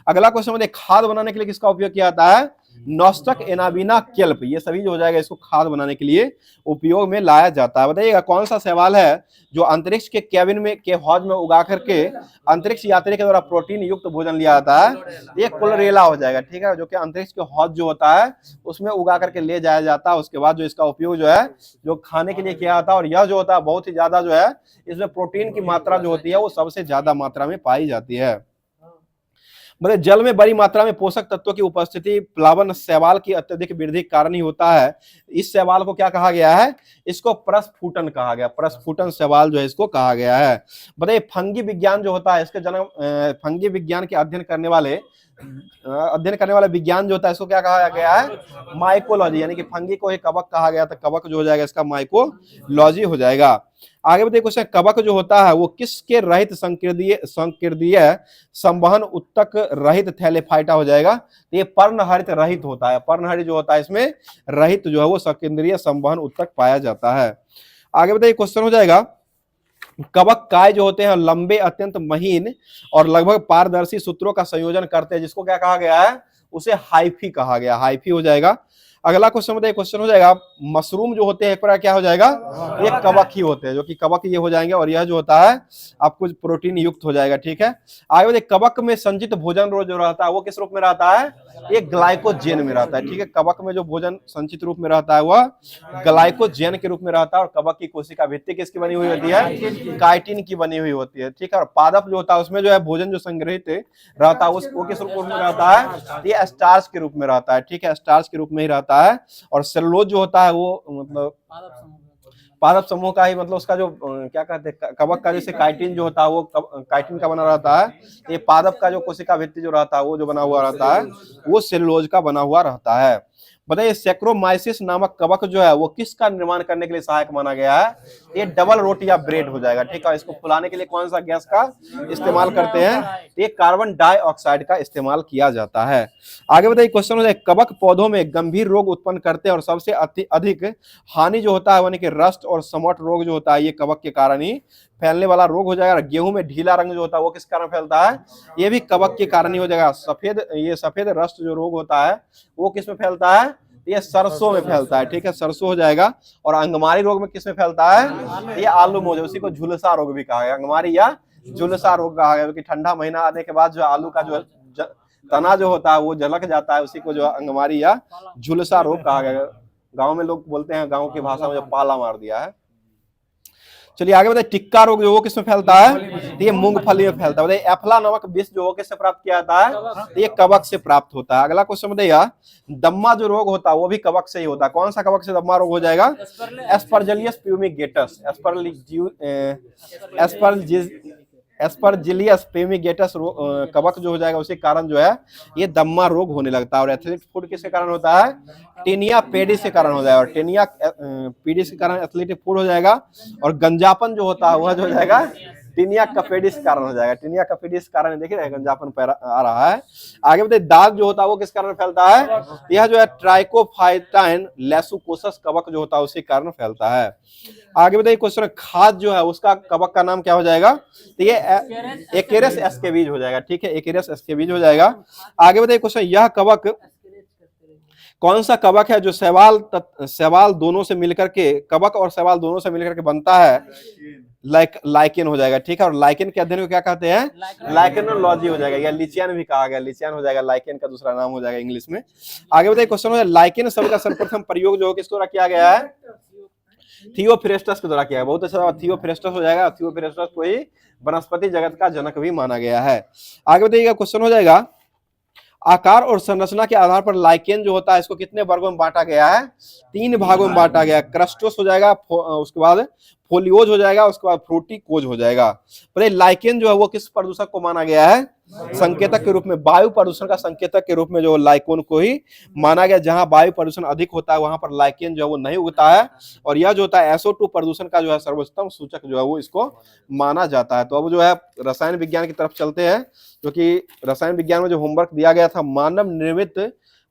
अगला क्वेश्चन में खाद बनाने के लिए किसका उपयोग किया जाता है? नॉस्टक, एनाबिना, केल्प, ये सभी जो हो जाएगा इसको खाद बनाने के लिए उपयोग में लाया जाता है। बताइएगा, कौन सा शैवाल है जो अंतरिक्ष के केबिन में के हौज में उगा करके अंतरिक्ष यात्री के द्वारा प्रोटीन युक्त भोजन लिया जाता है? ये क्लोरेला हो जाएगा। ठीक है, जो कि अंतरिक्ष के हौज जो होता है उसमें उगा करके ले जाया जाता है। उसके बाद जो इसका उपयोग जो है जो खाने के लिए किया जाता है। और यह जो होता है बहुत ही ज्यादा जो है इसमें प्रोटीन की मात्रा जो होती है वो सबसे ज्यादा मात्रा में पाई जाती है। मतलब जल में बड़ी मात्रा में पोषक तत्वों की उपस्थिति प्लावन शैवाल की अत्यधिक वृद्धि के कारण ही होता है। इस शैवाल को क्या कहा गया है? इसको प्रस्फुटन कहा गया। प्रस्फुटन शैवाल जो है इसको कहा गया है। बताइए, फंगी विज्ञान जो होता है इसके जन्म, फंगी विज्ञान के अध्ययन करने वाले विज्ञान जो होता है इसको क्या कहा गया है? माइकोलॉजी, यानी कि फंगी को ही कवक कहा गया था। कवक जो हो जाएगा इसका माइकोलॉजी हो जाएगा। आगे बताइए, क्वेश्चन, कवक जो होता है वो किसके रहित संकीर्णीय संवहन उत्तक रहित थैलेफाइटा हो जाएगा? ये पर्णहरित रहित होता है। पर्णहरित जो होता है इसमें रहित जो है वो संकीर्णीय संवहन उत्तक पाया जाता है। आगे बताइए, क्वेश्चन हो जाएगा, कवक काय जो होते हैं लंबे, अत्यंत महीन और लगभग पारदर्शी सूत्रों का संयोजन करते हैं, जिसको क्या कहा गया है, उसे हाइफी कहा गया, हाइफी हो जाएगा। अगला क्वेश्चन बताइए, क्वेश्चन हो जाएगा मशरूम जो होते हैं एक प्रकार क्या हो जाएगा, ये कवक ही होते हैं, जो कि कवक ये हो जाएंगे, और यह जो होता है आपको प्रोटीन युक्त हो जाएगा, ठीक है। आगे बताइए, कवक में संचित भोजन जो रहता है वो किस रूप में रहता है, ये ग्लाइकोजेन में रहता है, ठीक है। कवक में जो भोजन संचित रूप में रहता है वह ग्लाइकोजेन के रूप में रहता है, और कवक की कोशिका भित्ति किसकी बनी हुई होती है, काइटिन की बनी हुई होती है, ठीक है। और पादप जो होता है उसमें जो है भोजन जो संग्रहित रहता है वो किस रूप में रहता है, ये स्टार्च के रूप में रहता है, ठीक है, स्टार्च के रूप में ही रहता है। और सेलुलोज जो होता है वो मतलब पादप समूह का ही, मतलब उसका जो क्या कहते हैं, कवक का जैसे काइटिन जो होता है वो काइटिन का बना रहता है, ये पादप का जो कोशिका भित्ति जो रहता है वो जो बना हुआ रहता है वो सेलुलोज का बना हुआ रहता है। बताइए, सैक्रोमाइसिस नामक कवक जो है वो किसका निर्माण करने के लिए सहायक माना गया है, ये डबल रोटी या ब्रेड हो जाएगा, ठीक है। इसको फुलाने के लिए कौन सा गैस का इस्तेमाल करते हैं, ये कार्बन डाइऑक्साइड का इस्तेमाल किया जाता है। आगे बताइए, क्वेश्चन हो जाए, कवक पौधों में गंभीर रोग उत्पन्न करते हैं और सबसे अधिक हानि जो होता है यानी कि रस्ट और समट रोग जो होता है ये कवक के कारण ही फैलने वाला रोग हो जाएगा। गेहूं में ढीला रंग जो होता है वो किस कारण फैलता है, ये भी कवक के कारण ही हो जाएगा। सफेद रस्ट जो रोग होता है वो किस में फैलता है, ये सरसों में फैलता है, ठीक है, सरसों हो जाएगा। और अंगमारी रोग में किस में फैलता है, ये आलू में, उसी को झुलसा रोग भी कहा गया, अंगमारी या झुलसा रोग कहा गया, क्योंकि ठंडा महीना आने के बाद जो आलू का जो तना जो होता है वो जलक जाता है, उसी को जो अंगमारी या झुलसा रोग कहा गया। गांव में लोग बोलते हैं, गांव की भाषा में जो पाला मार दिया है। चलिए आगे बताइए, टिक्का रोग जो वो किसमें फैलता है, ये मूंगफली में फैलता है। बताइए, एफला नामक विष जो किससे प्राप्त किया जाता है, ये कवक से प्राप्त होता है। अगला क्वेश्चन बताइए, दम्मा जो रोग होता है वो भी कवक से ही होता है, कौन सा कवक से दम्मा रोग हो जाएगा, एस्परजिलियस फ्यूमिगेटस, एस्परजिलियस फ्यूमिगेटस कवक जो हो जाएगा उसी कारण जो है ये दम्मा रोग होने लगता है। और एथलेटिक फूड किसके कारण होता है, टेनिया पेडिस के कारण हो जाएगा, और टेनिया पेडिस के कारण एथलेटिक फूड हो जाएगा। और गंजापन जो होता है वह जो हो जाएगा टीनिया कपेडिस कारण हो जाएगा, टीनिया कपेडिस कारण देखिए गंजापन पैरा आ रहा है। आगे बताइए, दाग जो होता है वो किस कारण फैलता है, यह जो है ट्राइकोफाइटाइन लेसुकोसस कवक जो होता है उसी कारण फैलता है। आगे बताइए, क्वेश्चन खाद जो है उसका कवक का नाम क्या हो जाएगा, तो ये एकेरस एस्केबीज हो जाएगा, ठीक है, एकेरस एस्केबीज हो जाएगा। आगे बताइए क्वेश्चन, यह कवक कौन सा कवक है जो शैवाल दोनों से मिलकर के, कवक और शैवाल दोनों से मिलकर के बनता है, लाइकेन हो जाएगा, ठीक है। और लाइकेन के अध्ययन को क्या कहते हैं, लाइकेनोलॉजी हो जाएगा, या लिचियन भी कहा गया, लिचियन हो जाएगा, लाइकेन का दूसरा नाम हो जाएगा इंग्लिश में। आगे बताइए, क्वेश्चन है लाइकेन शब्द का सर्वप्रथम प्रयोग जो किसके द्वारा किया गया है, थियोफ्रेस्टस के द्वारा किया है, बहुत अच्छा, थियोफ्रेस्टस हो जाएगा। थियोफ्रेस्टस को ही वनस्पति जगत का जनक भी माना गया है। आगे बताइएगा, क्वेश्चन हो जाएगा, आकार और संरचना के आधार पर लाइकेन जो होता है इसको कितने वर्गों में बांटा गया है, 3 भागों में बांटा गया, क्रस्टोस हो जाएगा, उसके बाद फोलियोज हो जाएगा, उसके बाद फ्रूटिकोज हो जाएगा। पर लाइकेन जो है वो किस प्रदूषक को माना गया है, संकेतक के रूप में, वायु प्रदूषण का संकेतक के रूप में जो लाइकेन को ही माना गया। जहां वायु प्रदूषण अधिक होता है वहां पर लाइकेन जो है वो नहीं उगता है, और यह जो होता है SO2 प्रदूषण का जो है सर्वोत्तम सूचक जो है वो इसको माना जाता है। तो अब जो है रसायन विज्ञान की तरफ चलते हैं, क्योंकि रसायन विज्ञान में जो होमवर्क दिया गया था मानव निर्मित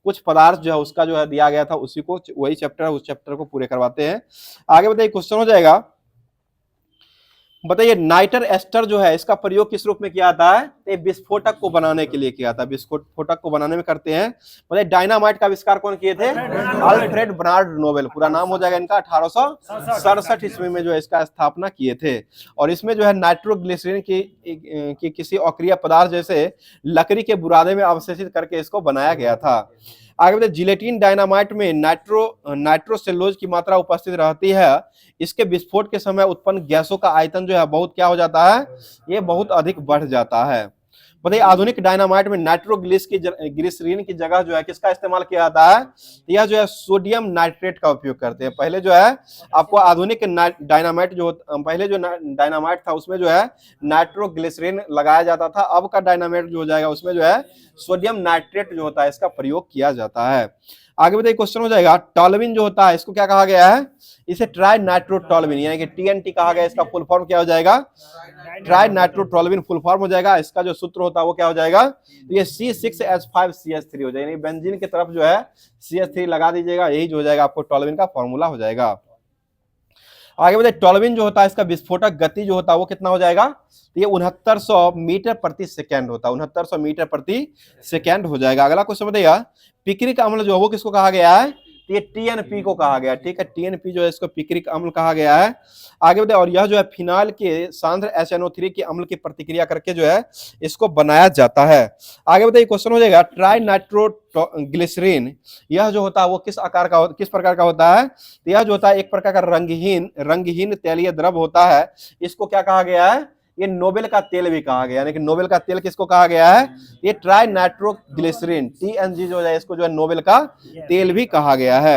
कुछ पदार्थ जो है उसका जो है दिया गया था, उसी को वही चैप्टर है, उस चैप्टर को पूरे करवाते हैं। आगे बताइए, क्वेश्चन हो जाएगा, बताइए नाइटर एस्टर जो है इसका प्रयोग किस रूप में किया जाता है, ये विस्फोटक को बनाने के लिए किया था, विस्फोटक को बनाने में करते हैं। बताइए डायनामाइट का आविष्कार कौन किए थे, अल्फ्रेड बर्नार्ड नोबेल, पूरा नाम हो जाएगा इनका, 1867 ईस्वी में जो है इसका स्थापना किए थे। और इसमें जो है नाइट्रोग्लिसरीन की किसी अक्रिय पदार्थ जैसे लकड़ी के बुरादे में अवशेषित करके इसको बनाया गया था। आगे बताइए, जिलेटिन डायनामाइट में नाइट्रोसेलुलोज की मात्रा उपस्थित रहती है, इसके विस्फोट के समय उत्पन्न गैसों का आयतन जो है बहुत क्या हो जाता है, ये बहुत अधिक बढ़ जाता है। बताइए आधुनिक डायनामाइट में ग्लिसरीन की जगह जो है किसका इस्तेमाल किया जाता है, यह जो है सोडियम नाइट्रेट का उपयोग करते हैं। पहले जो है आपको आधुनिक डायनामाइट जो पहले जो डायनामाइट था उसमें जो है नाइट्रोग्लिसरीन लगाया जाता था, अब का डायनामाइट जो हो जाएगा उसमें जो है सोडियम नाइट्रेट जो होता है इसका प्रयोग किया जाता है। आगे बताइए, क्वेश्चन हो जाएगा, टॉल्यूइन जो होता है इसको क्या कहा गया है, इसे ट्राई नाइट्रोटॉल्यूइन यानी कि TNT कहा गया, इसका फुल फॉर्म क्या हो जाएगा, ट्राई नाइट्रोटॉल्यूइन फुल फॉर्म हो जाएगा। इसका जो सूत्र होता है वो क्या हो जाएगा, तो ये C6H5CH3 हो जाएगा, बेंजीन की तरफ जो है CH3 लगा दीजिएगा, यही जो हो जाएगा आपको टॉल्यूइन का फॉर्मूला हो जाएगा। आगे बताइए टोल्विन जो होता है इसका विस्फोटक गति जो होता है वो कितना हो जाएगा, तो ये 6900 मीटर प्रति सेकेंड होता है, 6900 मीटर प्रति सेकेंड हो जाएगा। अगला क्वेश्चन बताइएगा पिक्रिक अम्ल जो है वो किसको कहा गया है, तो ये टीएनपी को कहा गया, ठीक है, टीएनपी जो है इसको पिक्रिक अम्ल कहा गया है। आगे बताइए और यह जो है फिनाइल के सांद्र HNO3 के अम्ल की प्रतिक्रिया करके जो है इसको बनाया जाता है। आगे बताइए क्वेश्चन हो जाएगा ट्राई नाइट्रोग्लिसरीन, यह जो होता है वो किस आकार का किस प्रकार का होता है, तो यह जो होता है एक प्रकार का रंगहीन तैलीय द्रव होता है। इसको क्या कहा गया है, ये नोबेल का तेल भी कहा गया है, लेकिन नोबेल का तेल किसको कहा गया है, ये ट्राई नाइट्रोग्लिसरीन TNG जो है इसको जो है नोबेल का तेल भी कहा गया है।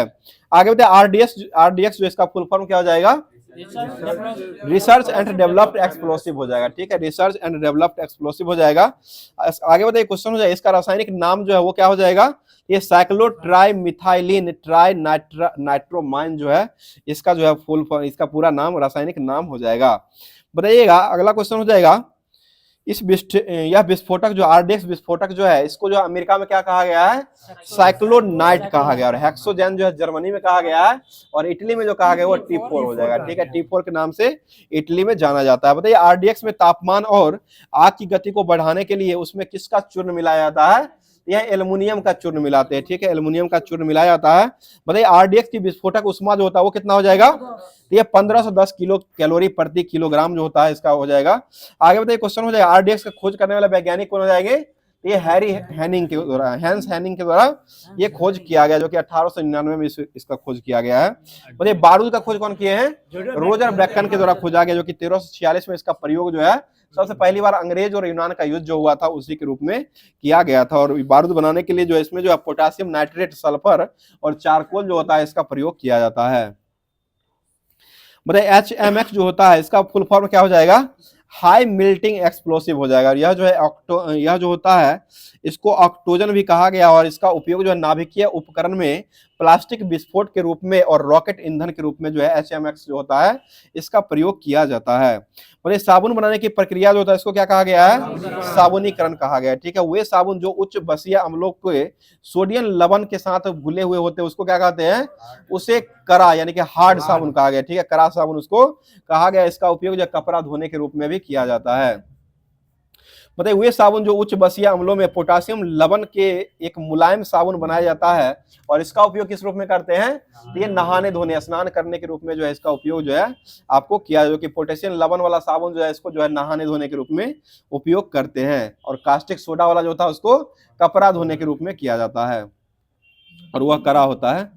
आगे बताइए RDX जो इसका फुल फॉर्म क्या हो जाएगा, रिसर्च एंड डेवलप्ड एक्सप्लोसिव हो जाएगा, ठीक है, रिसर्च एंड डेवलप्ड एक्सप्लोसिव हो जाएगा। आगे बताइए क्वेश्चन हो जाएगा इसका रासायनिक नाम जो है वो क्या हो जाएगा, ये साइक्लोट्राइमिथाइलिन ट्राई नाइट्रोमाइन जो है इसका जो है फुल फॉर्म, इसका पूरा नाम रासायनिक नाम हो जाएगा। बताइएगा अगला क्वेश्चन हो जाएगा यह विस्फोटक जो RDX विस्फोटक जो है इसको जो अमेरिका में क्या कहा गया है, साइक्लोनाइट कहा गया, और हेक्सोजेन जो है जर्मनी में कहा गया है, और इटली में जो कहा गया वो T4 हो जाएगा, ठीक है, T4 के नाम से इटली में जाना जाता है। बताइए RDX में तापमान और आग की गति को बढ़ाने के लिए उसमें किसका चूर्ण मिलाया जाता है, यह एल्युमिनियम का चूर्ण मिलाते हैं, ठीक है, एल्युमिनियम का चूर्ण मिलाया जाता है। बताइए RDX की विस्फोटक उष्मा जो होता है वो कितना हो जाएगा, ये 1510 किलो कैलोरी प्रति किलोग्राम जो होता है इसका हो जाएगा। आगे बताइए क्वेश्चन हो जाएगा RDX का खोज करने वाले वैज्ञानिक कौन हो जाएंगे, ये हैंस हैनिंग के द्वारा ये खोज किया गया, जो कि 1899 में इसका खोज किया गया है। बताइए बारूद का खोज कौन किए हैं, रोजर ब्रैकन के द्वारा खोजा गया, जो कि 1346 में इसका प्रयोग जो है सबसे पहली बार अंग्रेज और यूनान का युद्ध जो हुआ था उसी के रूप में किया गया था। और बारूद बनाने के लिए जो इसमें जो है पोटासियम नाइट्रेट, सल्फर और चारकोल जो होता है इसका प्रयोग किया जाता है। बताइए HMX जो होता है इसका फुल फॉर्म क्या हो जाएगा, हाई मिल्टिंग एक्सप्लोसिव हो जाएगा। यह जो है यह जो होता है इसको ऑक्टोजन भी कहा गया, और इसका उपयोग जो है नाभिकीय उपकरण में प्लास्टिक विस्फोट के रूप में और रॉकेट ईंधन के रूप में जो है HMX जो होता है इसका प्रयोग किया जाता है। मतलब साबुन बनाने की प्रक्रिया जो होता है इसको क्या कहा गया है, साबुनीकरण कहा गया है, ठीक है। वे साबुन जो उच्च बसीय अम्लों के सोडियम लवण के साथ घुले हुए होते हैं उसको क्या कहते हैं, उसे करा यानी कि हार्ड साबुन कहा गया, ठीक है, करा साबुन उसको कहा गया। इसका उपयोग जो कपड़ा धोने के रूप में भी किया जाता है। बताइए वे साबुन जो उच्च बसीय अम्लों में पोटासियम लवण के एक मुलायम साबुन बनाया जाता है, और इसका उपयोग किस रूप में करते हैं, तो ये नहाने धोने स्नान करने के रूप में जो है इसका उपयोग जो है आपको किया, जो कि पोटेशियम लवण वाला साबुन जो है इसको जो है नहाने धोने के रूप में उपयोग करते हैं, और कास्टिक सोडा वाला जो था उसको कपड़ा धोने के रूप में किया जाता है, और वह करा होता है।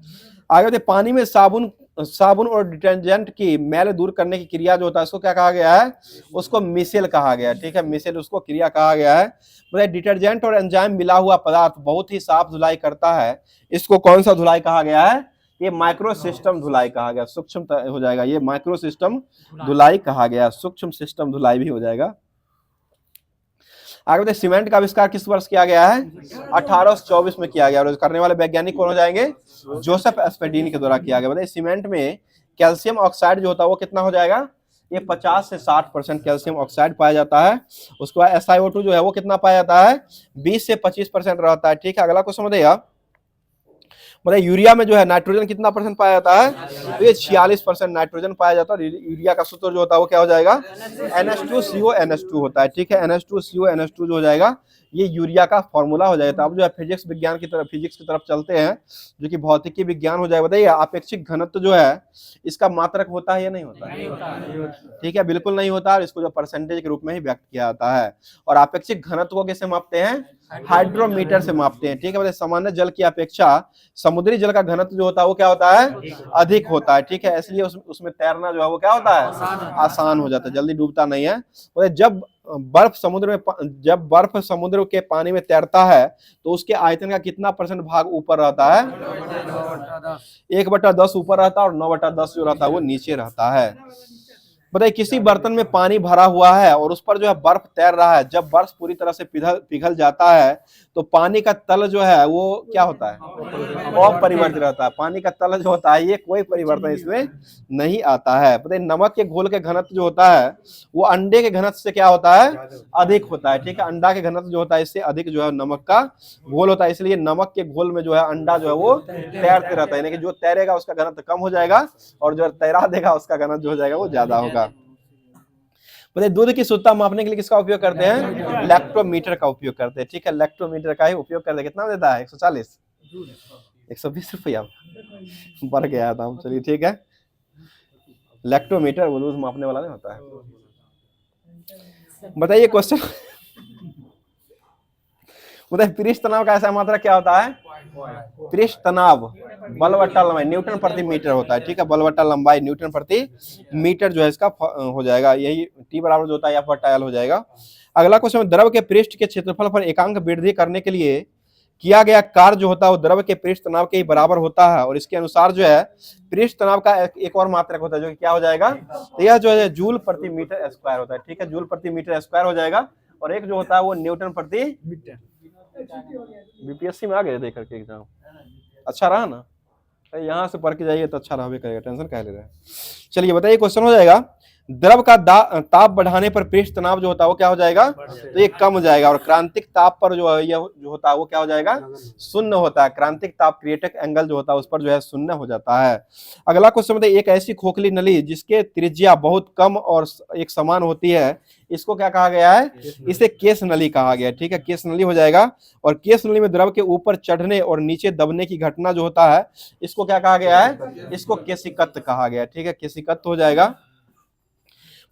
आगे बताइए पानी में साबुन और डिटर्जेंट की मैल दूर करने की क्रिया जो होता है उसको क्या कहा गया है, उसको मिसेल कहा गया है, ठीक है, मिसेल उसको क्रिया कहा गया है। मतलब डिटर्जेंट और एंजाइम मिला हुआ पदार्थ बहुत ही साफ धुलाई करता है, इसको कौन सा धुलाई कहा गया है, ये माइक्रो सिस्टम धुलाई कहा गया, सूक्ष्म हो जाएगा, ये माइक्रो सिस्टम धुलाई कहा गया, सूक्ष्म सिस्टम धुलाई भी हो जाएगा। आगे बताइए सीमेंट का आविष्कार किस वर्ष किया गया है, 1824 में किया गया, और करने वाले वैज्ञानिक कौन हो जाएंगे, जोसेफ एस्पेडीन के द्वारा किया गया। बताइए सीमेंट में कैल्शियम ऑक्साइड जो होता है वो कितना हो जाएगा, ये 50 से 60% कैल्शियम ऑक्साइड पाया जाता है। उसके बाद SiO2 जो है वो कितना पाया जाता है, 20 से 25% रहता है, ठीक है। अगला क्वेश्चन बताइए मतलब यूरिया में जो है नाइट्रोजन कितना परसेंट पाया जाता है, तो ये 46% नाइट्रोजन पाया जाता है। यूरिया का सूत्र जो होता है वो क्या हो जाएगा, NH2CO NH2 होता है, ठीक है, NH2CO NH2 जो हो जाएगा ये यूरिया का फॉर्मूला हो जाएगा। अब जो है फिजिक्स की तरफ चलते हैं, जो कि भौतिकी विज्ञान हो जाएगा। बताइए अपेक्षिक घनत्व जो है इसका मात्रक होता है या नहीं होता है, ठीक है, बिल्कुल नहीं होता है, इसको जो परसेंटेज के रूप में ही व्यक्त किया जाता है। और अपेक्षिक घनत्व को कैसे मापते हैं, हाइड्रोमीटर से मापते हैं, ठीक है। बताइए सामान्य जल की अपेक्षा समुद्री जल का घनत्व जो होता है वो क्या होता है, अधिक होता है, ठीक है, इसलिए उसमें तैरना जो है वो क्या होता है, आसान हो जाता है, जल्दी डूबता नहीं है। जब बर्फ समुद्र के पानी में तैरता है तो उसके आयतन का कितना % भाग ऊपर रहता है, 1/10 ऊपर रहता है, और 9/10 जो रहता है वो नीचे रहता है। बताइए किसी बर्तन में पानी भरा हुआ है और उस पर जो है बर्फ तैर रहा है। जब बर्फ पूरी तरह से पिघल पिघल जाता है तो पानी का तल जो है वो क्या होता है, अपरिवर्तित रहता है। पानी का तल जो होता है ये कोई परिवर्तन इसमें नहीं आता है। बताइए नमक के घोल के घनत्व जो होता है वो अंडे के घनत्व से क्या होता है, अधिक होता है। ठीक है, अंडा के घनत्व जो होता है इससे अधिक जो है नमक का घोल होता है, इसलिए नमक के घोल में जो है अंडा जो है वो तैरते रहता है, यानी कि जो तैरेगा उसका घनत्व कम हो जाएगा और जो तैरा देगा उसका घनत्व जो हो जाएगा वो ज्यादा होगा। बताइए दूध की शुद्धता मापने के लिए किसका उपयोग करते हैं, लैक्टोमीटर का उपयोग करते हैं। ठीक है, लैक्टोमीटर का ही उपयोग करते हैं। कितना देता है, 140 120 रुपया बढ़ गया दाम। चलिए ठीक है, लैक्टोमीटर वो दूध मापने वाला नहीं होता है। बताइए क्वेश्चन बताइए पृष्ठ तनाव का ऐसा मात्रा क्या होता है, पृष्ठ तनाव बलवट्टा लंबाई न्यूटन प्रति मीटर होता है। ठीक है, बलवट्टा लंबाई न्यूटन प्रति मीटर जो है इसका हो जाएगा, यही टी बराबर जो होता है F बटा L हो जाएगा। अगला क्वेश्चन, द्रव के पृष्ठ के क्षेत्रफल पर एकांक वृद्धि करने के लिए किया गया कार्य जो होता है वो द्रव के पृष्ठ तनाव के ही बराबर होता है, और इसके अनुसार जो है पृष्ठ तनाव का एक और मात्रक होता है जो कि क्या हो जाएगा, तो यह जो है जूल प्रति मीटर स्क्वायर होता है। ठीक है, जूल प्रति मीटर स्क्वायर हो जाएगा, और एक जो होता है वो न्यूटन प्रति मीटर। बीपीएससी में आ गए देख करके एग्जाम, अच्छा रहा ना, यहाँ से पढ़ के जाइए तो अच्छा रहा करेगा, टेंशन कह ले रहे हैं। चलिए बताइए क्वेश्चन हो जाएगा, द्रव का ताप बढ़ाने पर पृष्ठ तनाव जो होता है वो क्या हो जाएगा, तो ये कम हो जाएगा, और क्रांतिक ताप पर जो है यह जो होता है वो क्या हो जाएगा, शून्य होता है। क्रांतिक ताप क्रिएटिक एंगल जो होता है उस पर जो है शून्य हो जाता है। अगला क्वेश्चन बताइए, एक ऐसी खोखली नली जिसके त्रिज्या बहुत कम और एक समान होती है, इसको क्या कहा गया है, इसे केस नली कहा गया है। ठीक है, केस नली हो जाएगा, और केस नली में द्रव के ऊपर चढ़ने और नीचे दबने की घटना जो होता है इसको क्या कहा गया है, इसको केशिकत्व कहा गया है। ठीक है, केशिकत्व हो जाएगा।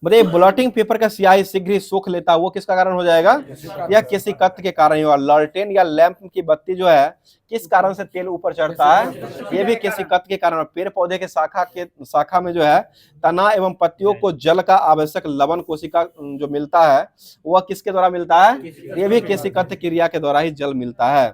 बताइए ब्लॉटिंग पेपर का स्याही शीघ्र ही सोख लेता है, वो किसका कारण हो जाएगा, या केशिकत्व के कारण ही होगा। लालटेन या लैंप की बत्ती जो है किस कारण से तेल ऊपर चढ़ता है, ये भी केशिकत्व के कारण। पेड़ पौधे के शाखा में जो है तना एवं पत्तियों को जल का आवश्यक लवण कोशिका जो मिलता है वह किसके द्वारा मिलता है, ये भी केशिकत्व क्रिया के द्वारा ही जल मिलता है।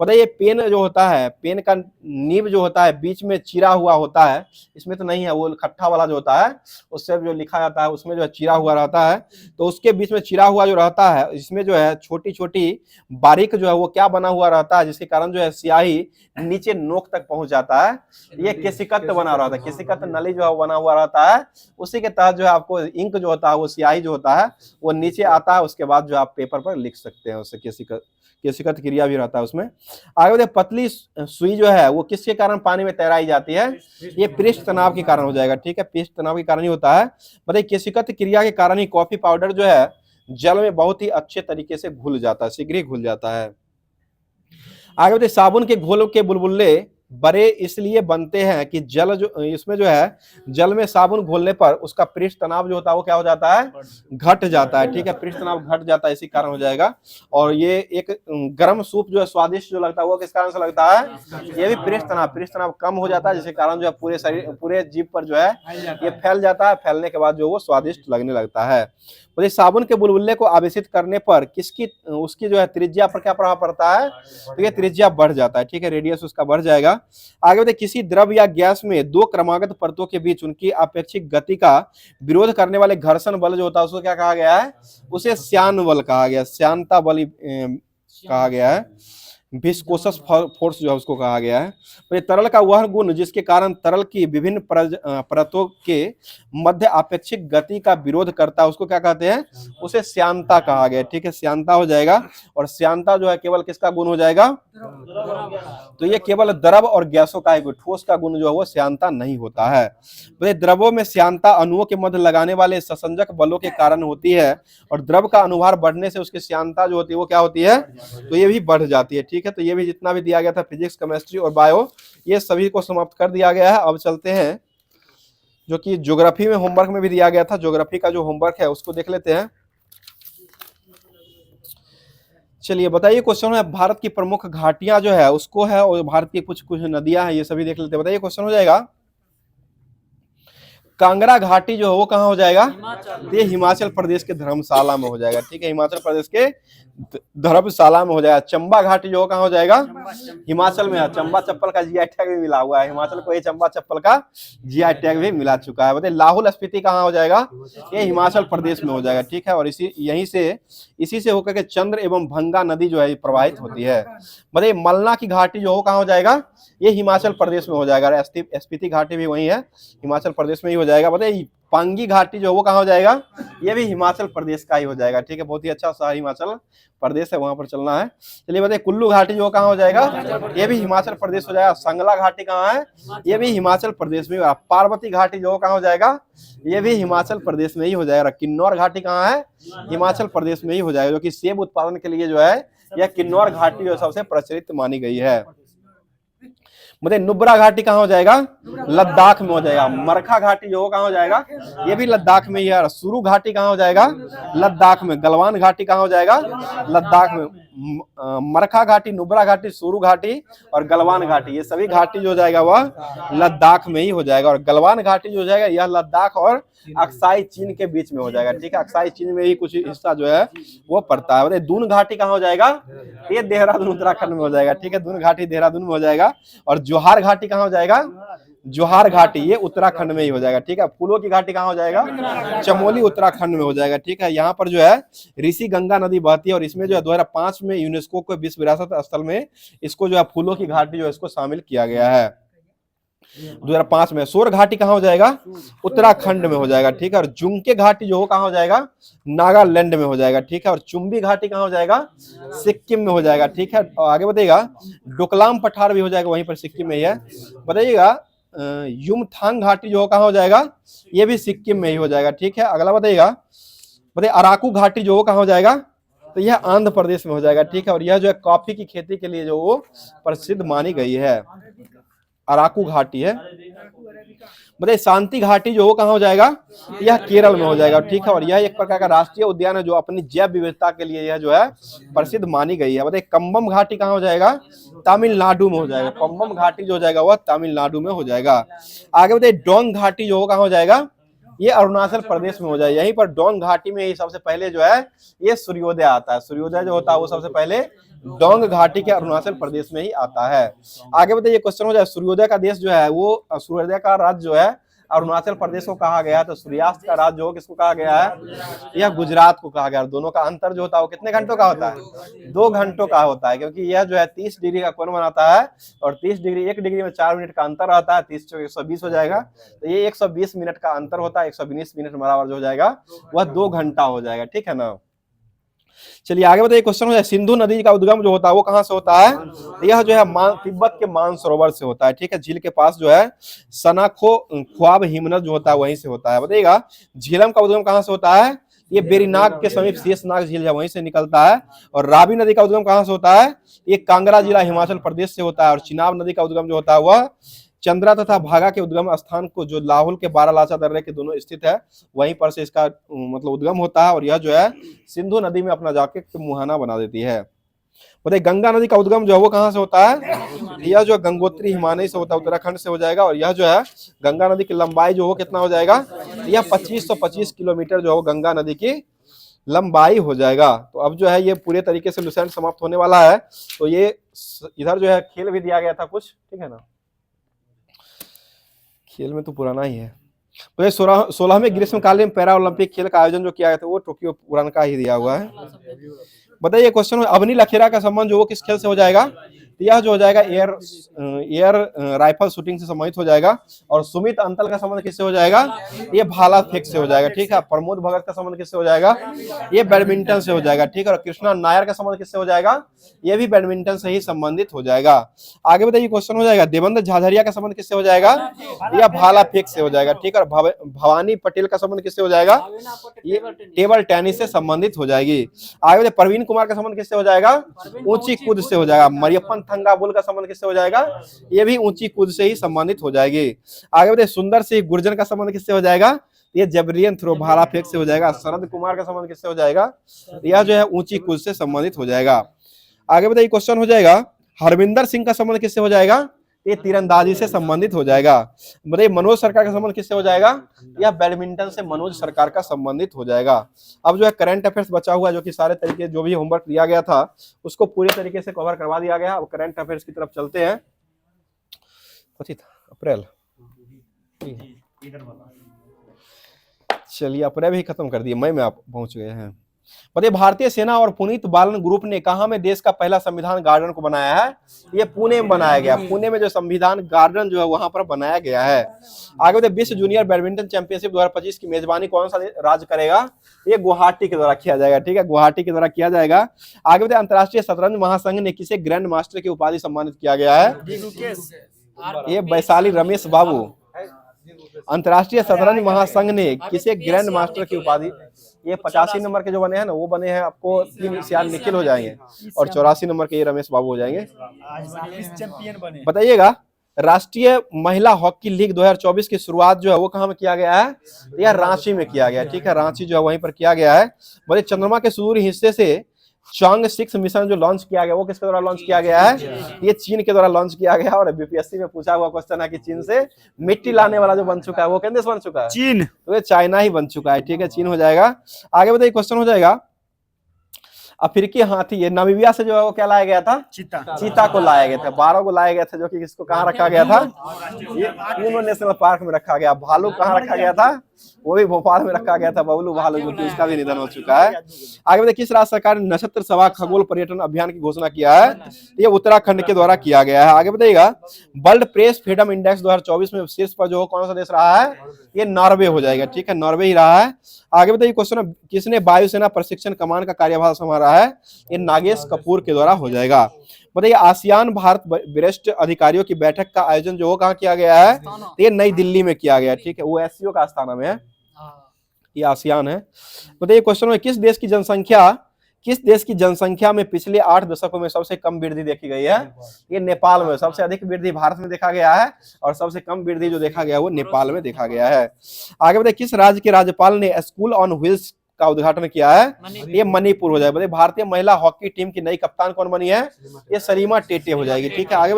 बताइए पेन जो होता है, पेन का नीब जो होता है बीच में चिरा हुआ होता है, इसमें तो नहीं है, वो खट्टा वाला जो होता है उससे जो लिखा जाता है उसमें जो है चिरा हुआ रहता है, तो उसके बीच में चिरा हुआ जो रहता है इसमें जो है छोटी छोटी बारीक जो है वो क्या बना हुआ रहता है, जिसके कारण जो है स्याही नीचे नोक तक पहुंच जाता है, ये केशिकत्व बना रहता है। केशिकत्व नली जो है बना हुआ रहता है, उसी के तहत जो है आपको इंक जो होता है वो स्याही जो होता है वो नीचे आता है, उसके बाद जो आप पेपर पर लिख सकते हैं, उससे केशिकत्व क्रिया भी रहता है उसमें। आगे बताइए पतली सुई जो है वो किसके कारण पानी में तैराई जाती है, ये पृष्ठ तनाव के कारण हो जाएगा। ठीक है, पृष्ठ तनाव के कारण ही होता है। बताइए केशिकत्व क्रिया के कारण ही कॉफी पाउडर जो है जल में बहुत ही अच्छे तरीके से घुल जाता है, शीघ्र ही घुल जाता है। आगे बताइए साबुन के घोल के बुलबुले बड़े इसलिए बनते हैं कि जल जो इसमें जो है जल में साबुन घोलने पर उसका पृष्ठ तनाव जो होता है वो क्या हो जाता है, घट जाता है। ठीक है, पृष्ठ तनाव घट जाता है, इसी कारण हो जाएगा। और ये एक गर्म सूप जो है स्वादिष्ट जो लगता है वो किस कारण से लगता है, ये भी पृष्ठ तनाव कम हो जाता है, जिसके कारण जो है पूरे शरीर पूरे जीभ पर जो है ये फैल जाता है, फैलने के बाद जो वो स्वादिष्ट लगने लगता है। तो साबुन के बुलबुले को आवेशित करने पर उसकी जो है त्रिज्या पर क्या प्रभाव पड़ता है, तो ये त्रिज्या बढ़ जाता है। ठीक है, रेडियस उसका बढ़ जाएगा। आगे बताइए किसी द्रव या गैस में दो क्रमागत परतों के बीच उनकी अपेक्षिक गति का विरोध करने वाले घर्षण बल जो होता है उसको क्या कहा गया है, उसे श्यान बल कहा गया, श्यानता बल कहा गया है, विस्कोसस फोर्स जो है उसको कहा गया है। तो ये तरल का वह गुण जिसके कारण तरल की विभिन्न परतों के मध्य अपेक्षिक गति का विरोध करता है उसको क्या कहते हैं, उसे श्यानता कहा गया। ठीक है, श्यानता हो जाएगा, और श्यानता जो है केवल किसका गुण हो जाएगा, तो ये केवल द्रव और गैसों का है, ठोस का गुण जो है वो श्यानता नहीं होता है। तो द्रवों में श्यानता अणुओं के मध्य लगाने वाले ससंजक बलों के कारण होती है, और द्रव का अनुभार बढ़ने से उसकी श्यानता जो होती है वो क्या होती है, तो ये भी बढ़ जाती है। ठीक है, तो ये भी जितना भी दिया गया था फिजिक्स केमिस्ट्री और बायो ये सभी को समाप्त कर दिया गया है। अब चलते हैं जो कि ज्योग्राफी में होमवर्क में भी दिया गया था, ज्योग्राफी का जो होमवर्क है उसको देख लेते हैं। चलिए बताइए क्वेश्चन है भारत की प्रमुख घाटियां जो है उसको है, और भारत की कुछ कुछ नदियां हैं ये सभी देख लेते हैं। बताइए क्वेश्चन हो जाएगा, कांगड़ा घाटी जो है वो कहाँ हो जाएगा, तो ये हिमाचल प्रदेश के धर्मशाला में हो जाएगा, ठीक है, हिमाचल प्रदेश के धर्मशाला में हो जाएगा। चंबा घाटी जो कहाँ हो जाएगा, हिमाचल में है। चंबा चप्पल का जीआई टैग भी मिला हुआ है, हिमाचल को ये चंबा चप्पल का जीआई टैग भी मिला चुका है। बताइए लाहौल स्पीति कहाँ हो जाएगा, ये हिमाचल प्रदेश में हो जाएगा, ठीक है। और इसी से होकर के चंद्र एवं भंगा नदी जो है प्रवाहित होती है। बताइए मलना की घाटी जो कहाँ हो जाएगा, ये हिमाचल प्रदेश में हो जाएगा। स्पीति घाटी भी वही है, हिमाचल प्रदेश में ही हो जाएगा। बताइए पांगी घाटी जो वो कहाँ हो जाएगा, ये भी हिमाचल प्रदेश का ही हो जाएगा, ठीक है। बहुत ही अच्छा शहर हिमाचल प्रदेश है, वहां पर चलना है। चलिए बताइए कुल्लू घाटी जो कहाँ हो जाएगा, ये भी हिमाचल प्रदेश हो जाएगा। संगला घाटी कहाँ है, ये भी हिमाचल प्रदेश में। पार्वती घाटी जो कहाँ हो जाएगा, ये भी हिमाचल प्रदेश में ही हो जाएगा। किन्नौर घाटी कहाँ है, हिमाचल प्रदेश में ही हो जाएगा, जो कि सेब उत्पादन के लिए जो है यह किन्नौर घाटी जो सबसे प्रचलित मानी गई है। मतलब नुब्रा घाटी कहाँ हो जाएगा, लद्दाख में हो जाएगा। मरखा घाटी जो कहाँ हो जाएगा, ये भी लद्दाख में ही है। सुरू घाटी कहाँ हो जाएगा, लद्दाख में। गलवान घाटी कहाँ हो जाएगा, लद्दाख में। मरखा घाटी, नुब्रा घाटी, सुरू घाटी और गलवान घाटी, ये सभी घाटी जो जाएगा वह लद्दाख में ही हो जाएगा। और गलवान घाटी जो जाएगा यह लद्दाख और अक्साई चीन के बीच में हो जाएगा, ठीक है। अक्साई चीन में ही कुछ हिस्सा जो है वो पड़ता है। बताइए दून घाटी कहाँ हो जाएगा, ये देहरादून उत्तराखंड में हो जाएगा, ठीक है। दून घाटी देहरादून में हो जाएगा। और जोहार घाटी कहाँ हो जाएगा, जोहार घाटी ये उत्तराखंड में ही हो जाएगा, ठीक है। फूलों की घाटी कहाँ हो जाएगा, चमोली उत्तराखंड में हो जाएगा, ठीक है। यहाँ पर जो है ऋषि गंगा नदी बहती है और इसमें जो है 2005 में यूनेस्को को विश्व विरासत स्थल में इसको जो है फूलों की घाटी जो है इसको शामिल किया गया है 2005 में। सोर घाटी कहाँ हो जाएगा, उत्तराखंड में हो जाएगा, ठीक है। और जुंके घाटी जो कहाँ हो जाएगा, नागालैंड में हो जाएगा, ठीक है। और चुम्बी घाटी कहाँ हो जाएगा, सिक्किम में हो जाएगा, ठीक है। और आगे बताइएगा डोकलाम पठार भी हो जाएगा, वहीं पर सिक्किम में ही है। बताइएगा युमथांग घाटी जो कहाँ हो जाएगा, ये भी सिक्किम में ही हो जाएगा, ठीक है। अगला बताइएगा अराकू घाटी जो कहाँ हो जाएगा, तो यह आंध्र प्रदेश में हो जाएगा, ठीक है। और यह जो है कॉफी की खेती के लिए जो वो प्रसिद्ध मानी गई है, अराकू घाटी है। बताइए शांति घाटी जो कहाँ हो जाएगा, यह केरल में हो जाएगा, ठीक है। और यह एक प्रकार का राष्ट्रीय उद्यान है जो अपनी जैव विविधता के लिए यह जो है प्रसिद्ध मानी गई है। बताइए कम्बम घाटी कहाँ हो जाएगा, तमिलनाडु में हो जाएगा। कम्बम घाटी जो हो जाएगा वह तमिलनाडु में हो जाएगा। आगे बताइए डोंग घाटी जो कहाँ हो जाएगा, ये अरुणाचल प्रदेश में हो जाएगा। यहीं पर डोंग घाटी में ही सबसे पहले जो है ये सूर्योदय आता है। सूर्योदय जो होता है वो सबसे पहले डोंग घाटी के अरुणाचल प्रदेश में ही आता है। आगे बताइए क्वेश्चन हो जाए सूर्योदय का देश जो है वो, सूर्योदय का राज्य जो है अरुणाचल प्रदेश को कहा गया है। तो सूर्यास्त का राज्य जो किसको कहा गया है, यह गुजरात को कहा गया है। दोनों का अंतर जो होता है वो कितने घंटों का होता है, 2 घंटों का होता है, क्योंकि यह जो है 30 डिग्री का कोण बनाता है और 30 डिग्री 1 डिग्री में 4 मिनट का अंतर रहता है, 30 से 120 हो जाएगा। तो ये 120 मिनट का अंतर होता है, 120 मिनट बराबर जो हो जाएगा वह 2 घंटा हो जाएगा, ठीक है ना। चलिए आगे बताइए क्वेश्चन हो जाए सिंधु नदी का उद्गम जो होता है वो कहाँ से होता है, यह जो है तिब्बत के मानसरोवर से होता है, ठीक है। झील के पास जो है सनाखो ख्वाब हिमनद जो होता है वहीं से होता है। बताइएगा झीलम का उद्गम कहाँ से होता है, ये बेरीनाग के समीप शेषनाग झील है वहीं से निकलता है। और रावी नदी का उद्गम कहाँ से होता है, ये कांगड़ा जिला हिमाचल प्रदेश से होता है। और चिनाब नदी का उद्गम जो होता है वह चंद्रा तथा भागा के उद्गम स्थान को जो लाहौल के बारालाचा दर्रे के दोनों स्थित है वहीं पर से इसका मतलब उद्गम होता है। और यह जो है सिंधु नदी में अपना जाके मुहाना बना देती है। बताइए गंगा नदी का उद्गम जो है वो कहाँ से होता है, यह जो गंगोत्री हिमालय से होता है, उत्तराखंड से हो जाएगा। और यह जो है गंगा नदी की लंबाई जो हो कितना हो जाएगा, यह 2525 किलोमीटर जो हो गंगा नदी की लंबाई हो जाएगा। तो अब जो है ये पूरे तरीके से लुसेंट समाप्त होने वाला है। तो ये इधर जो है खेल भी दिया गया था कुछ, ठीक है ना, खेल में तो पुराना ही है। तो ये 16वें ग्रीष्मकालीन पैरा ओलंपिक खेल का आयोजन जो किया गया था वो टोक्यो पुराना का ही दिया हुआ है। बताइए क्वेश्चन में अवनी लखेरा का संबंध जो वो किस खेल से हो जाएगा, यह जो हो जाएगा एयर राइफल शूटिंग से संबंधित हो जाएगा। और सुमित अंतल का संबंध किससे हो जाएगा, ये भाला फेंक से हो जाएगा, ठीक है। प्रमोद भगत का संबंध किससे हो जाएगा, ये बैडमिंटन से हो जाएगा, ठीक है। और कृष्णा नायर का संबंध किससे हो जाएगा, ये भी बैडमिंटन से ही संबंधित हो जाएगा। आगे बताइए क्वेश्चन हो जाएगा देवेंद्र झाझरिया का संबंध किससे हो जाएगा, यह भाला फेंक से हो जाएगा, ठीक है। और भवानी पटेल का संबंध किससे हो जाएगा, ये टेबल टेनिस से संबंधित हो जाएगी। आगे बताइए प्रवीण कुमार का संबंध किससे हो जाएगा, ऊंची कूद से हो जाएगा। मरियप्पन थंगाबुल का संबंध किससे हो जाएगा, ये भी ऊंची कूद से ही संबंधित हो जाएगी। आगे बताइए सुंदर सिंह गुर्जर का संबंध किससे हो जाएगा, ये जबरियन थ्रो भाला फेंक से हो जाएगा। शरद कुमार का संबंध किससे हो जाएगा, यह जो है ऊंची कूद से संबंधित हो जाएगा। आगे बताइए क्वेश्चन हो जाएगा हरविंदर सिंह का संबंध किससे हो जाएगा, ये तीरंदाजी से संबंधित हो जाएगा। बताइए मनोज सरकार का संबंध किससे हो जाएगा? या बैडमिंटन से मनोज सरकार का संबंधित हो जाएगा। अब जो है करंट अफेयर्स बचा हुआ, जो कि सारे तरीके जो भी होमवर्क दिया गया था उसको पूरे तरीके से कवर करवा दिया गया। अब करंट अफेयर्स की तरफ चलते हैं। अप्रैल, चलिए अप्रैल ही खत्म कर दिए, मई में आप पहुंच गए हैं। बताइए भारतीय सेना और पुनीत बालन ग्रुप ने कहां में देश का पहला संविधान गार्डन को बनाया है? ये पुणे में बनाया गया। पुणे में जो संविधान गार्डन जो है वहां पर बनाया गया है। आगे बताइए विश्व जूनियर बैडमिंटन चैंपियनशिप 2025 की मेजबानी कौन सा राज्य करेगा? ये गुवाहाटी के द्वारा किया जाएगा। ठीक है, गुवाहाटी के द्वारा किया जाएगा। आगे बताइए अंतर्राष्ट्रीय शतरंज महासंघ ने किसे ग्रैंड मास्टर की उपाधि सम्मानित किया गया है? ये वैशाली रमेश बाबू। अंतर्राष्ट्रीय शतरंज महासंघ ने किसे ग्रैंड मास्टर की उपाधि, ये 85 नंबर के जो बने हैं ना वो बने हैं आपको 3 सियार निखिल हो जाएंगे और 84 नंबर के ये रमेश बाबू हो जाएंगे। बताइएगा राष्ट्रीय महिला हॉकी लीग 2024 की शुरुआत जो है वो कहां में किया गया है? यह रांची में किया गया। ठीक है, रांची जो है वहीं पर किया गया है। बोले चंद्रमा के सुदूर हिस्से से चांग 6 मिशन जो लॉन्च किया गया वो किसके द्वारा लॉन्च किया गया है? ये चीन के द्वारा लॉन्च किया गया। और बीपीएससी में पूछा हुआ क्वेश्चन है कि चीन से मिट्टी लाने वाला जो बन चुका है वो किन देश बन चुका है? चीन। तो ये चाइना ही बन चुका है। ठीक है, चीन हो जाएगा। आगे बताइए क्वेश्चन हो जाएगा अफ्रीकी हाथी, ये नामीबिया से जो है वो क्या लाया गया था? चीता को लाया गया था। 12 को लाया गया था, जो कि इसको कहाँ रखा गया था? ये पूर्व नेशनल पार्क में रखा गया। भालू कहाँ रखा गया था? वो भी भोपाल में रखा गया था, बबलू भालू, जो कि उसका भी निधन हो चुका है। आगे बताइए किस राज्य सरकार ने नक्षत्र सभा खगोल पर्यटन अभियान की घोषणा किया है? ये उत्तराखंड के द्वारा किया गया है। आगे बताइएगा वर्ल्ड प्रेस फ्रीडम इंडेक्स 2024 में शीर्ष पर जो कौन सा देश रहा है? ये नॉर्वे हो जाएगा। ठीक है, नॉर्वे ही रहा है। आगे बताइए क्वेश्चन किसने वायुसेना प्रशिक्षण कमान का कार्यभार संभाला है? ये नागेश कपूर के द्वारा हो जाएगा। बताइए आसियान भारत वरिष्ठ अधिकारियों की बैठक का आयोजन जो कहाँ किया गया है? ये नई दिल्ली में किया गया। ठीक है, वो एससीओ का आस्थाना में है, ये आसियान है। बताइए क्वेश्चन में किस देश की जनसंख्या में पिछले 8 दशकों में सबसे कम वृद्धि देखी गई है? ये नेपाल में। सबसे अधिक वृद्धि भारत में देखा गया है और सबसे कम वृद्धि जो देखा गया है वो नेपाल में देखा गया है। आगे बताइए किस राज्य के राज्यपाल ने स्कूल ऑन व्हील्स का उद्घाटन किया है? ये मणिपुर हो जाएगा। बताइए भारतीय महिला हॉकी टीम की नई कप्तान कौन बनी है? ये सरीमा टेटे हो जाएगी। ठीक है, आगे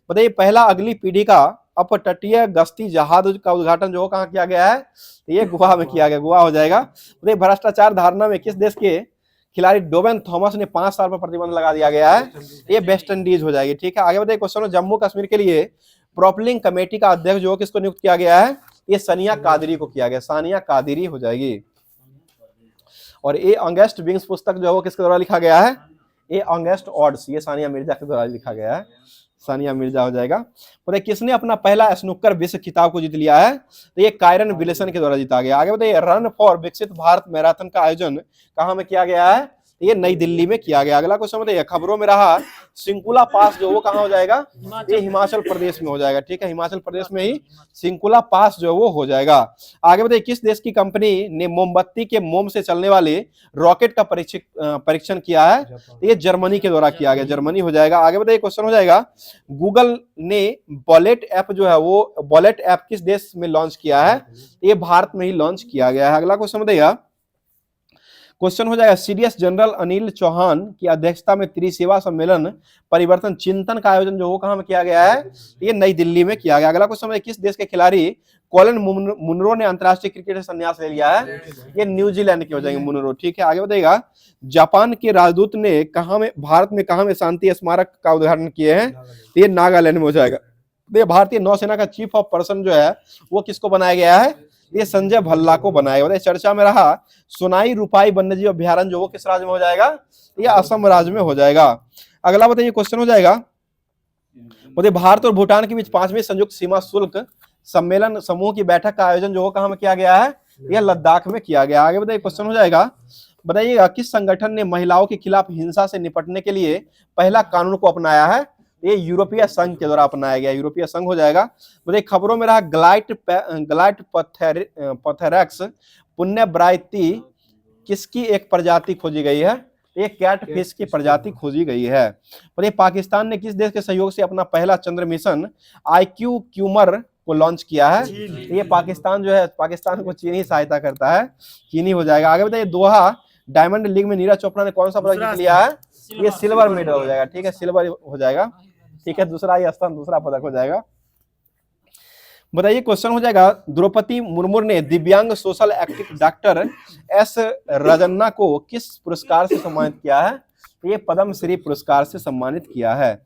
बताइए पहला अगली पीढ़ी का अपतटीय गश्ती जहाज का उद्घाटन जो कहाँ किया गया है? ये गोवा में किया गया, गोवा हो जाएगा। बताइए भ्रष्टाचार धारणा में किस देश के खिलाड़ी डोवेन थॉमस ने 5 साल पर प्रतिबंध लगा दिया गया है? ये वेस्ट इंडीज हो जाएगी। ठीक है, आगे बताइए क्वेश्चन जम्मू कश्मीर के लिए प्रोपलिंग कमेटी का अध्यक्ष जो किसको नियुक्त किया गया है? ये सानिया कादरी को किया गया। सानिया कादरी हो जाएगी। और ए ऑगस्ट विंग्स पुस्तक जो है वो किसके द्वारा लिखा गया है? ए ऑगस्ट ऑड्स, ये सानिया मिर्जा के द्वारा लिखा गया है। सानिया मिर्जा हो जाएगा। बताइए किसने अपना पहला स्नूकर विश्व खिताब को जीत लिया है? तो ये कायरन विल्सन के द्वारा जीता गया। आगे बताइए रन फॉर विकसित भारत मैराथन का आयोजन कहाँ में किया गया है? ये नई दिल्ली में किया गया। अगला क्वेश्चन बताइए खबरों में रहा सिंकुला पास जो वो कहाँ हो जाएगा? ये हिमाचल प्रदेश में हो जाएगा। ठीक है, हिमाचल प्रदेश में ही सिंकुला पास जो वो हो जाएगा। आगे बताइए किस देश की कंपनी ने मोमबत्ती के मोम से चलने वाले रॉकेट का परीक्षण किया है? ये जर्मनी के द्वारा किया गया, जर्मनी हो जाएगा। आगे बताइए क्वेश्चन हो जाएगा गूगल ने वॉलेट ऐप जो है वो वॉलेट ऐप किस देश में लॉन्च किया है? ये भारत में ही लॉन्च किया गया है। अगला क्वेश्चन बताइएगा क्वेश्चन हो जाएगा सीडीएस जनरल अनिल चौहान की अध्यक्षता में त्रिसेवा सम्मेलन परिवर्तन चिंतन का आयोजन जो वो कहां में किया गया है? ये नई दिल्ली में किया गया। अगला क्वेश्चन है किस देश के खिलाड़ी कॉलिन मुनरो ने अंतरराष्ट्रीय क्रिकेट से संन्यास ले लिया है? ये न्यूजीलैंड के हो जाएंगे मुनरो। ठीक है, आगे बताइएगा जापान के राजदूत ने भारत में कहां में शांति स्मारक का उद्घाटन किए हैं? ये नागालैंड में हो जाएगा। देखिए भारतीय नौसेना का चीफ ऑफ पर्सन जो है वो किसको बनाया गया है? ये संजय भल्ला को बनाया गया। चर्चा में रहा सोनाई रूपाई वन्यजीव अभ्यारण्य जो वो किस राज्य में हो जाएगा? ये असम राज्य में हो जाएगा। अगला बताइए क्वेश्चन हो जाएगा बताइए भारत और भूटान के बीच 5वीं संयुक्त सीमा शुल्क सम्मेलन समूह की बैठक का आयोजन जो वो कहां में किया गया है? यह लद्दाख में किया गया। आगे बताइए क्वेश्चन हो जाएगा बताइएगा किस संगठन ने महिलाओं के खिलाफ हिंसा से निपटने के लिए पहला कानून को अपनाया है? ये यूरोपीय संघ के द्वारा अपनाया गया, यूरोपीय संघ हो जाएगा। बताइए खबरों में रहा ग्लाइट पथेरैक्स पुण्यव्रायती किसकी एक प्रजाति खोजी गई है? ये कैट फिश की प्रजाति खोजी गई है। बताइए पाकिस्तान ने किस देश के सहयोग से अपना पहला चंद्र मिशन IQ क्यूमर को लॉन्च किया है? ये पाकिस्तान जो है, पाकिस्तान को चीन ही सहायता करता है, चीनी हो जाएगा। आगे बताइए दोहा डायमंड लीग में नीरज चोपड़ा ने कौन सा पदक जीत लिया है? ये सिल्वर मेडल हो जाएगा। ठीक है, सिल्वर हो जाएगा। ठीक है, दूसरा ये स्थान, दूसरा पदक हो जाएगा। बताइए क्वेश्चन हो जाएगा, द्रौपदी मुर्मू ने दिव्यांग social active doctor S Rajanna को किस पुरस्कार से सम्मानित किया है? ये पद्म श्री पुरस्कार से सम्मानित किया है।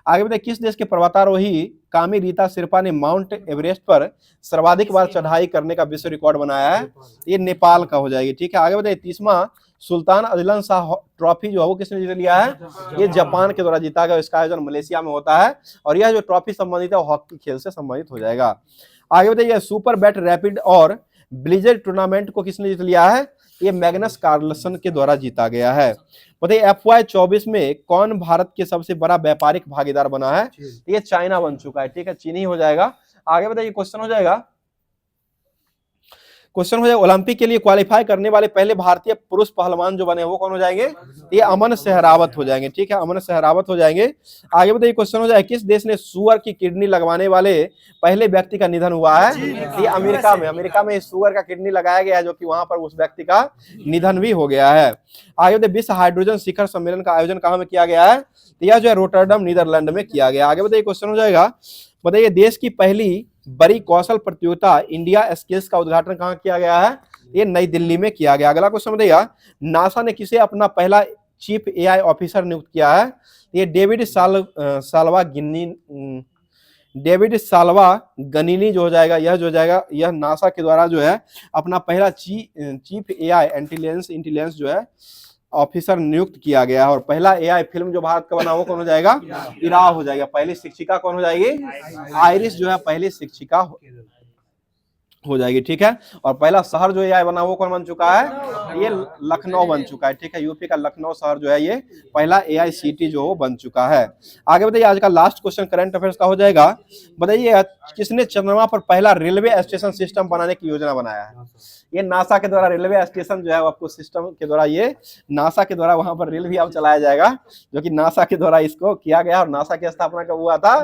आगे बताइए, किस देश के पर्वतारोही कामी रीता शेरपा ने माउंट एवरेस्ट पर सर्वाधिक बार चढ़ाई करने का विश्व रिकॉर्ड बनाया है? ये नेपाल का हो जाएगी। ठीक है, आगे बताइए, 30वां सुल्तान अदलन शाह ट्रॉफी जो है वो किसने जीत लिया है? ये जापान के द्वारा जीता गया। इसका आयोजन मलेशिया में होता है और यह जो ट्रॉफी संबंधित है वो हॉकी खेल से संबंधित हो जाएगा। आगे बताइए, सुपर बैट रैपिड और ब्लिजर्ड टूर्नामेंट को किसने जीत लिया है? ये मैग्नस कार्लसन के द्वारा जीता गया है। बताइए, FY24 में कौन भारत के सबसे बड़ा व्यापारिक भागीदार बना है? ये चाइना बन चुका है। ठीक है, चीन ही हो जाएगा। आगे बताइए, क्वेश्चन हो जाएगा, ओलंपिक के लिए क्वालिफाई करने वाले पहले भारतीय पुरुष पहलवान जो बने वो कौन हो जाएंगे? ये अमन सहरावत हो जाएंगे। ठीक है, अमन सहरावत हो जाएंगे। आगे बताइए, क्वेश्चन हो जाए, किस देश ने सुअर की किडनी लगवाने वाले पहले व्यक्ति का निधन हुआ है? ये अमेरिका में। अमेरिका में सुअर का किडनी लगाया गया है, जो कि वहां पर उस व्यक्ति का निधन भी हो गया है। आगे बताइए, विश्व हाइड्रोजन शिखर सम्मेलन का आयोजन कहाँ में किया गया है? यह जो है रोटरडम नीदरलैंड में किया गया। आगे बताइए, क्वेश्चन हो जाएगा, बताइए, देश की पहली बड़ी कौशल प्रतियोगिता इंडिया स्किल्स का उद्घाटन कहाँ किया गया है? ये नई दिल्ली में किया गया। अगला क्वेश्चन बताइए, नासा ने किसे अपना पहला चीफ AI ऑफिसर नियुक्त किया है? ये डेविड साल्वा गनीनी जो हो जाएगा, यह जो हो जाएगा, यह नासा के द्वारा जो है अपना पहला चीफ AI इंटेलिजेंस जो है ऑफिसर नियुक्त किया गया है। और पहला AI फिल्म जो भारत का बना वो कौन हो जाएगा? इरा हो जाएगा। पहली शिक्षिका कौन हो जाएगी? आइरिस जो है पहली शिक्षिका हो जाएगी। ठीक है, और पहला शहर जो AI बना वो कौन बन चुका है? ये लखनऊ बन चुका है। ठीक है, यूपी का लखनऊ शहर जो है ये पहला AI सिटी जो वो बन चुका है। आगे बताइए, आज का लास्ट क्वेश्चन करंट अफेयर्स का हो जाएगा। बताइए, किसने चंद्रमा पर पहला रेलवे स्टेशन सिस्टम बनाने की योजना बनाया है? ये नासा के द्वारा रेलवे स्टेशन जो है आपको सिस्टम के द्वारा, ये नासा के द्वारा वहां पर रेल भी अब चलाया जाएगा, जो कि नासा के द्वारा इसको किया गया। और नासा की स्थापना कब हुआ था?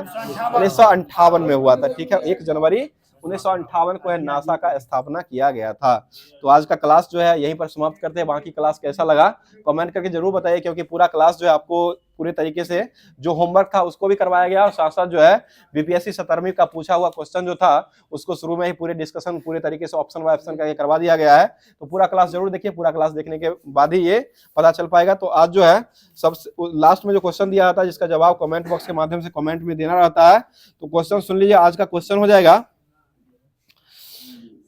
1958 में हुआ था। ठीक है, 1 जनवरी 1958 को है नासा का स्थापना किया गया था। तो आज का क्लास जो है यहीं पर समाप्त करते हैं। बाकी क्लास कैसा लगा कमेंट करके जरूर बताइए, क्योंकि पूरा क्लास जो है आपको पूरे तरीके से जो होमवर्क था उसको भी करवाया गया और साथ साथ जो है बीपीएससी 17वीं का पूछा हुआ क्वेश्चन जो था उसको शुरू में ही पूरे डिस्कशन पूरे तरीके से ऑप्शन बाय ऑप्शन करके करवा दिया गया है। तो पूरा क्लास जरूर देखिए, पूरा क्लास देखने के बाद ही ये पता चल पाएगा। तो आज जो है सबसे लास्ट में जो क्वेश्चन दिया जाता है जिसका जवाब कमेंट बॉक्स के माध्यम से कमेंट में देना रहता है, तो क्वेश्चन सुन लीजिए। आज का क्वेश्चन हो जाएगा,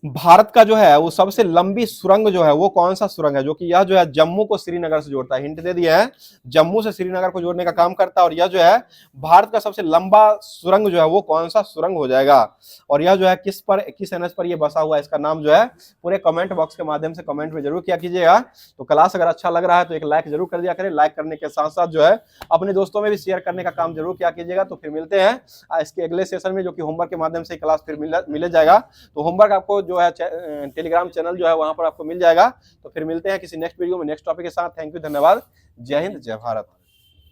भारत का जो है वो सबसे लंबी सुरंग जो है वो कौन सा सुरंग है, जो कि यह जो है जम्मू को श्रीनगर से जोड़ता है। हिंट दे दिया है, जम्मू से श्रीनगर को जोड़ने का काम करता है। और यह जो है भारत का सबसे लंबा सुरंग जो है वो कौन सा सुरंग हो जाएगा, और यह जो है किस एनएच पर यह बसा हुआ है, इसका नाम जो है पूरे कमेंट बॉक्स के माध्यम से कमेंट में जरूर किया कीजिएगा। तो क्लास अगर अच्छा लग रहा है तो एक लाइक जरूर कर दिया करें। लाइक करने के साथ साथ जो है अपने दोस्तों में भी शेयर करने का काम जरूर किया कीजिएगा। तो फिर मिलते हैं इसके अगले सेशन में, जो कि होमवर्क के माध्यम से क्लास फिर मिल जाएगा। तो होमवर्क आपको जो है टेलीग्राम चैनल जो है वहां पर आपको मिल जाएगा। तो फिर मिलते हैं किसी नेक्स्ट वीडियो में नेक्स्ट टॉपिक के साथ। थैंक यू, धन्यवाद, जय हिंद, जय भारत।